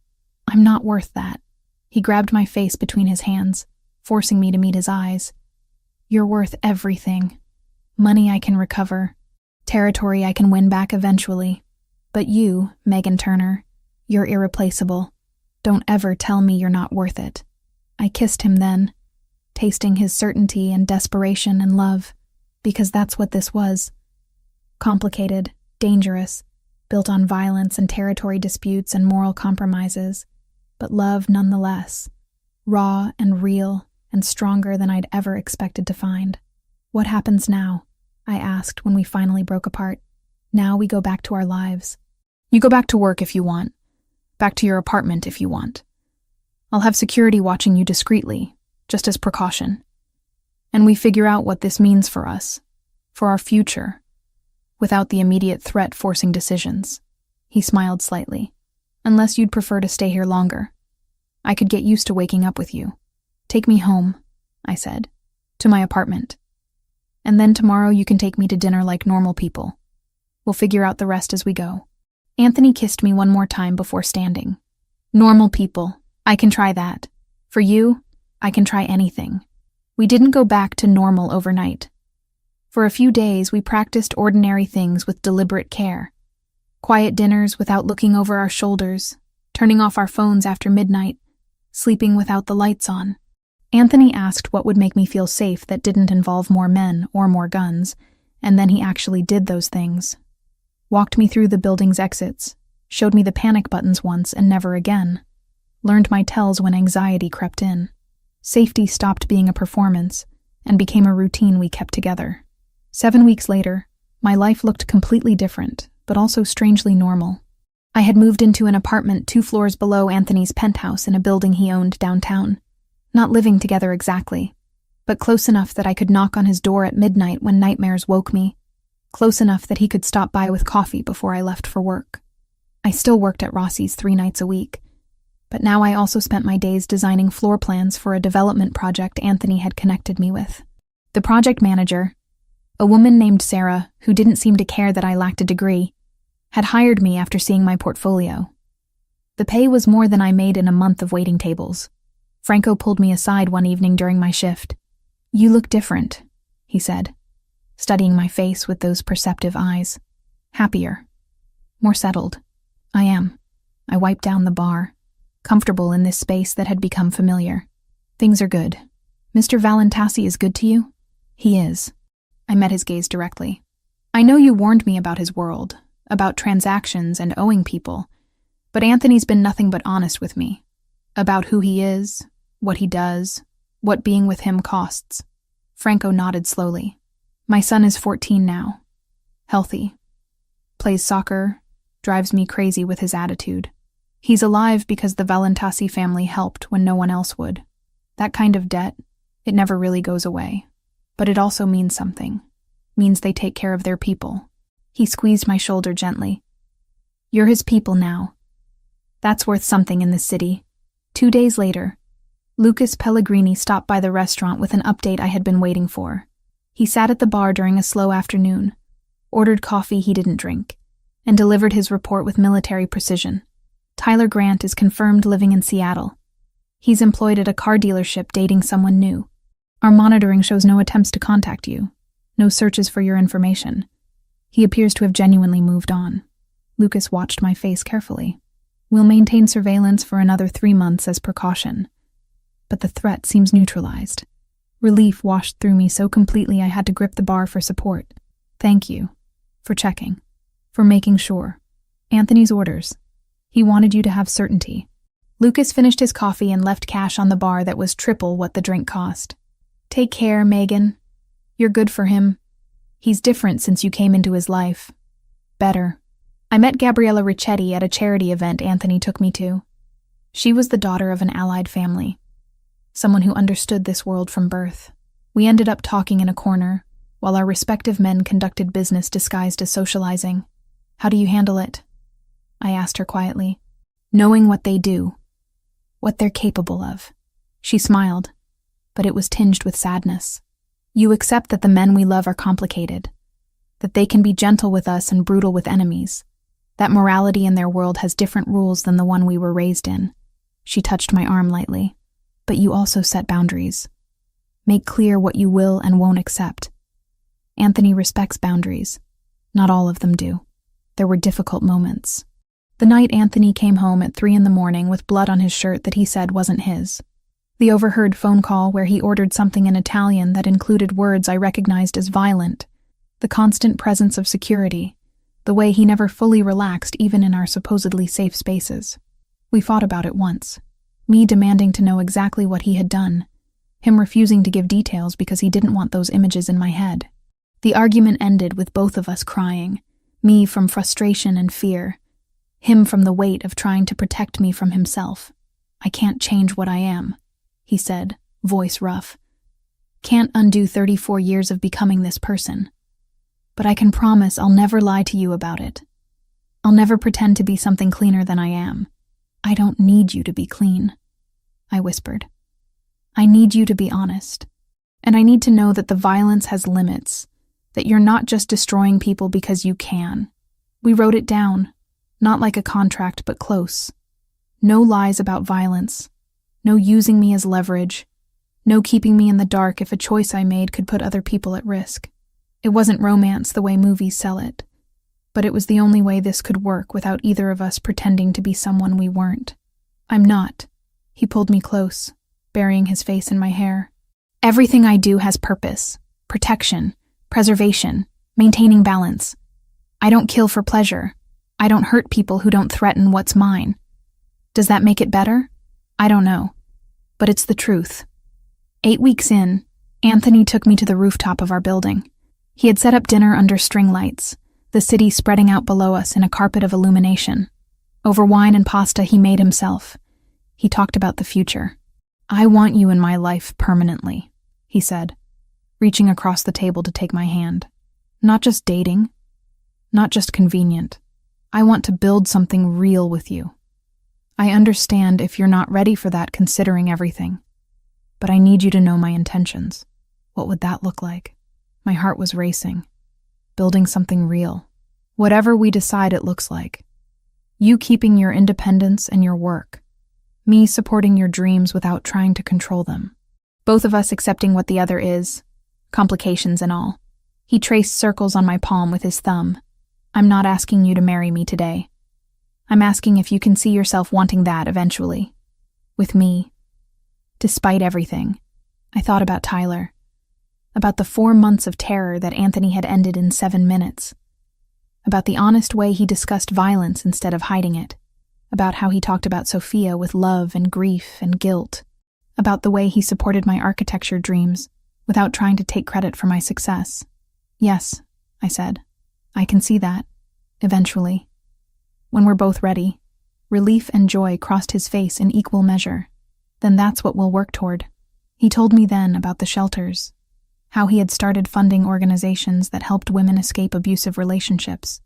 Speaker 1: I'm not worth that." He grabbed my face between his hands, forcing me to meet his eyes. "You're worth everything. Money I can recover, territory I can win back eventually. But you, Megan Turner, you're irreplaceable. Don't ever tell me you're not worth it." I kissed him then, tasting his certainty and desperation and love, because that's what this was. Complicated, dangerous, built on violence and territory disputes and moral compromises, but love nonetheless, raw and real and stronger than I'd ever expected to find. "What happens now?" I asked when we finally broke apart. "Now we go back to our lives." "You go back to work if you want. Back to your apartment if you want. I'll have security watching you discreetly, just as precaution. And we figure out what this means for us, for our future, without the immediate threat forcing decisions." He smiled slightly. "Unless you'd prefer to stay here longer. I could get used to waking up with you." "Take me home," I said, "to my apartment. And then tomorrow you can take me to dinner like normal people. We'll figure out the rest as we go." Anthony kissed me one more time before standing. "Normal people, I can try that. For you, I can try anything." We didn't go back to normal overnight. For a few days, we practiced ordinary things with deliberate care. Quiet dinners without looking over our shoulders, turning off our phones after midnight, sleeping without the lights on. Anthony asked what would make me feel safe that didn't involve more men or more guns, and then he actually did those things. Walked me through the building's exits, showed me the panic buttons once and never again, learned my tells when anxiety crept in. Safety stopped being a performance and became a routine we kept together. 7 weeks later, my life looked completely different, but also strangely normal. I had moved into an apartment 2 floors below Anthony's penthouse in a building he owned downtown. Not living together exactly, but close enough that I could knock on his door at midnight when nightmares woke me, close enough that he could stop by with coffee before I left for work. I still worked at Rossi's 3 nights a week, but now I also spent my days designing floor plans for a development project Anthony had connected me with. The project manager, a woman named Sarah who didn't seem to care that I lacked a degree, had hired me after seeing my portfolio. The pay was more than I made in a month of waiting tables. Franco pulled me aside one evening during my shift. "You look different," he said, studying my face with those perceptive eyes. "Happier. More settled." "I am." I wiped down the bar, comfortable in this space that had become familiar. "Things are good. Mr. Valentassi is good to you?" "He is." I met his gaze directly. "I know you warned me about his world, about transactions and owing people, but Anthony's been nothing but honest with me. About who he is, what he does, what being with him costs." Franco nodded slowly. "My son is 14 now. Healthy. Plays soccer, drives me crazy with his attitude. He's alive because the Valentassi family helped when no one else would. That kind of debt, it never really goes away. But it also means something. Means they take care of their people." He squeezed my shoulder gently. "You're his people now. That's worth something in this city." 2 days later, Lucas Pellegrini stopped by the restaurant with an update I had been waiting for. He sat at the bar during a slow afternoon, ordered coffee he didn't drink, and delivered his report with military precision. "Tyler Grant is confirmed living in Seattle. He's employed at a car dealership dating someone new. Our monitoring shows no attempts to contact you, no searches for your information. He appears to have genuinely moved on." Lucas watched my face carefully. "We'll maintain surveillance for another 3 months as precaution. But the threat seems neutralized." Relief washed through me so completely I had to grip the bar for support. "Thank you. For checking. For making sure. Anthony's orders. He wanted you to have certainty." Lucas finished his coffee and left cash on the bar that was triple what the drink cost. "Take care, Megan. You're good for him. He's different since you came into his life. Better." I met Gabriella Ricchetti at a charity event Anthony took me to. She was the daughter of an allied family, someone who understood this world from birth. We ended up talking in a corner, while our respective men conducted business disguised as socializing. "How do you handle it?" I asked her quietly. "Knowing what they do, what they're capable of." She smiled, but it was tinged with sadness. "You accept that the men we love are complicated, that they can be gentle with us and brutal with enemies, that morality in their world has different rules than the one we were raised in." She touched my arm lightly. "But you also set boundaries. Make clear what you will and won't accept." Anthony respects boundaries. Not all of them do. There were difficult moments. The night Anthony came home at 3 a.m. with blood on his shirt that he said wasn't his. The overheard phone call where he ordered something in Italian that included words I recognized as violent. The constant presence of security, the way he never fully relaxed even in our supposedly safe spaces. We fought about it once, me demanding to know exactly what he had done, him refusing to give details because he didn't want those images in my head. The argument ended with both of us crying, me from frustration and fear, him from the weight of trying to protect me from himself. "I can't change what I am," he said, voice rough. "Can't undo 34 years of becoming this person. But I can promise I'll never lie to you about it. I'll never pretend to be something cleaner than I am. I don't need you to be clean," I whispered. "I need you to be honest. And I need to know that the violence has limits, that you're not just destroying people because you can. We wrote it down, not like a contract but close. No lies about violence, no using me as leverage, no keeping me in the dark if a choice I made could put other people at risk. It wasn't romance the way movies sell it, but it was the only way this could work without either of us pretending to be someone we weren't. I'm not." He pulled me close, burying his face in my hair. "Everything I do has purpose, protection, preservation, maintaining balance. I don't kill for pleasure. I don't hurt people who don't threaten what's mine. Does that make it better? I don't know. But it's the truth." 8 weeks in, Anthony took me to the rooftop of our building. He had set up dinner under string lights, the city spreading out below us in a carpet of illumination. Over wine and pasta he made himself. He talked about the future. "I want you in my life permanently," he said, reaching across the table to take my hand. "Not just dating, not just convenient. I want to build something real with you. I understand if you're not ready for that considering everything, but I need you to know my intentions. What would that look like?" My heart was racing. Building something real. Whatever we decide it looks like. You keeping your independence and your work. Me supporting your dreams without trying to control them. Both of us accepting what the other is, complications and all. He traced circles on my palm with his thumb. "I'm not asking you to marry me today. I'm asking if you can see yourself wanting that eventually. With me." Despite everything, I thought about Tyler. About the 4 months of terror that Anthony had ended in 7 minutes. About the honest way he discussed violence instead of hiding it. About how he talked about Sophia with love and grief and guilt. About the way he supported my architecture dreams without trying to take credit for my success. "Yes," I said. "I can see that. Eventually. When we're both ready." Relief and joy crossed his face in equal measure. "Then that's what we'll work toward." He told me then about the shelters. How he had started funding organizations that helped women escape abusive relationships,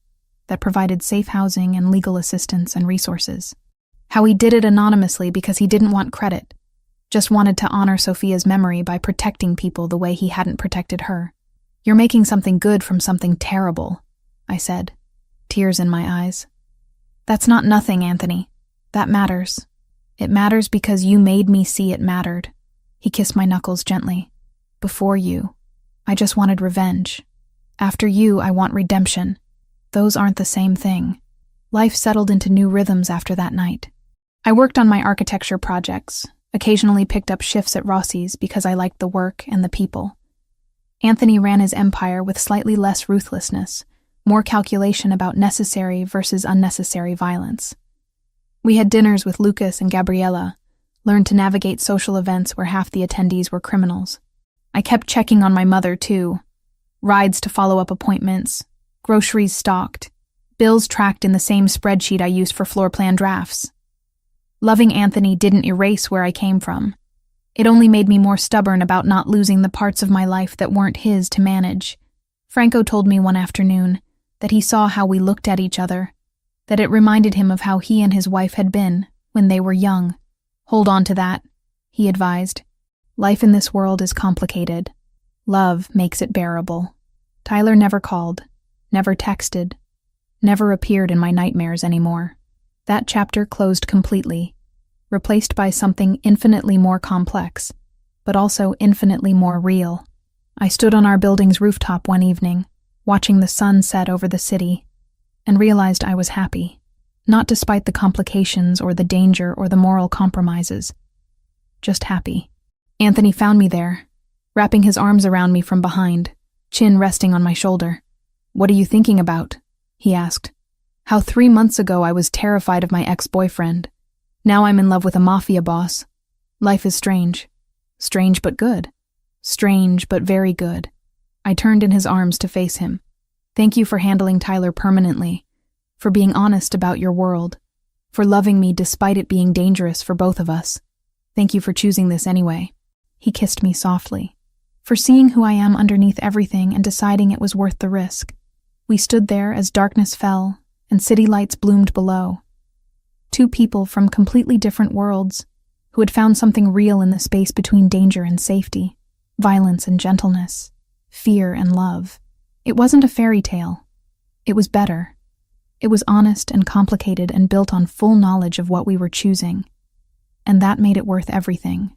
Speaker 1: that provided safe housing and legal assistance and resources. How he did it anonymously because he didn't want credit, just wanted to honor Sophia's memory by protecting people the way he hadn't protected her. "You're making something good from something terrible," I said, tears in my eyes. "That's not nothing, Anthony. That matters. It matters because you made me see it mattered." He kissed my knuckles gently. "Before you, I just wanted revenge. After you, I want redemption. Those aren't the same thing." Life settled into new rhythms after that night. I worked on my architecture projects, occasionally picked up shifts at Rossi's because I liked the work and the people. Anthony ran his empire with slightly less ruthlessness, more calculation about necessary versus unnecessary violence. We had dinners with Lucas and Gabriella, learned to navigate social events where half the attendees were criminals. I kept checking on my mother, too. Rides to follow-up appointments, groceries stocked, bills tracked in the same spreadsheet I used for floor plan drafts. Loving Anthony didn't erase where I came from. It only made me more stubborn about not losing the parts of my life that weren't his to manage. Franco told me one afternoon that he saw how we looked at each other, that it reminded him of how he and his wife had been when they were young. "Hold on to that," he advised. "Life in this world is complicated. Love makes it bearable." Tyler never called, never texted, never appeared in my nightmares anymore. That chapter closed completely, replaced by something infinitely more complex, but also infinitely more real. I stood on our building's rooftop one evening, watching the sun set over the city, and realized I was happy, not despite the complications or the danger or the moral compromises. Just happy. Anthony found me there, wrapping his arms around me from behind, chin resting on my shoulder. "What are you thinking about?" he asked. How 3 months ago I was terrified of my ex-boyfriend. Now I'm in love with a mafia boss. Life is strange. Strange but good. Strange but very good. I turned in his arms to face him. Thank you for handling Tyler permanently, for being honest about your world, for loving me despite it being dangerous for both of us. Thank you for choosing this anyway. He kissed me softly, for seeing who I am underneath everything and deciding it was worth the risk. We stood there as darkness fell and city lights bloomed below. Two people from completely different worlds who had found something real in the space between danger and safety, violence and gentleness, fear and love. It wasn't a fairy tale. It was better. It was honest and complicated and built on full knowledge of what we were choosing. And that made it worth everything.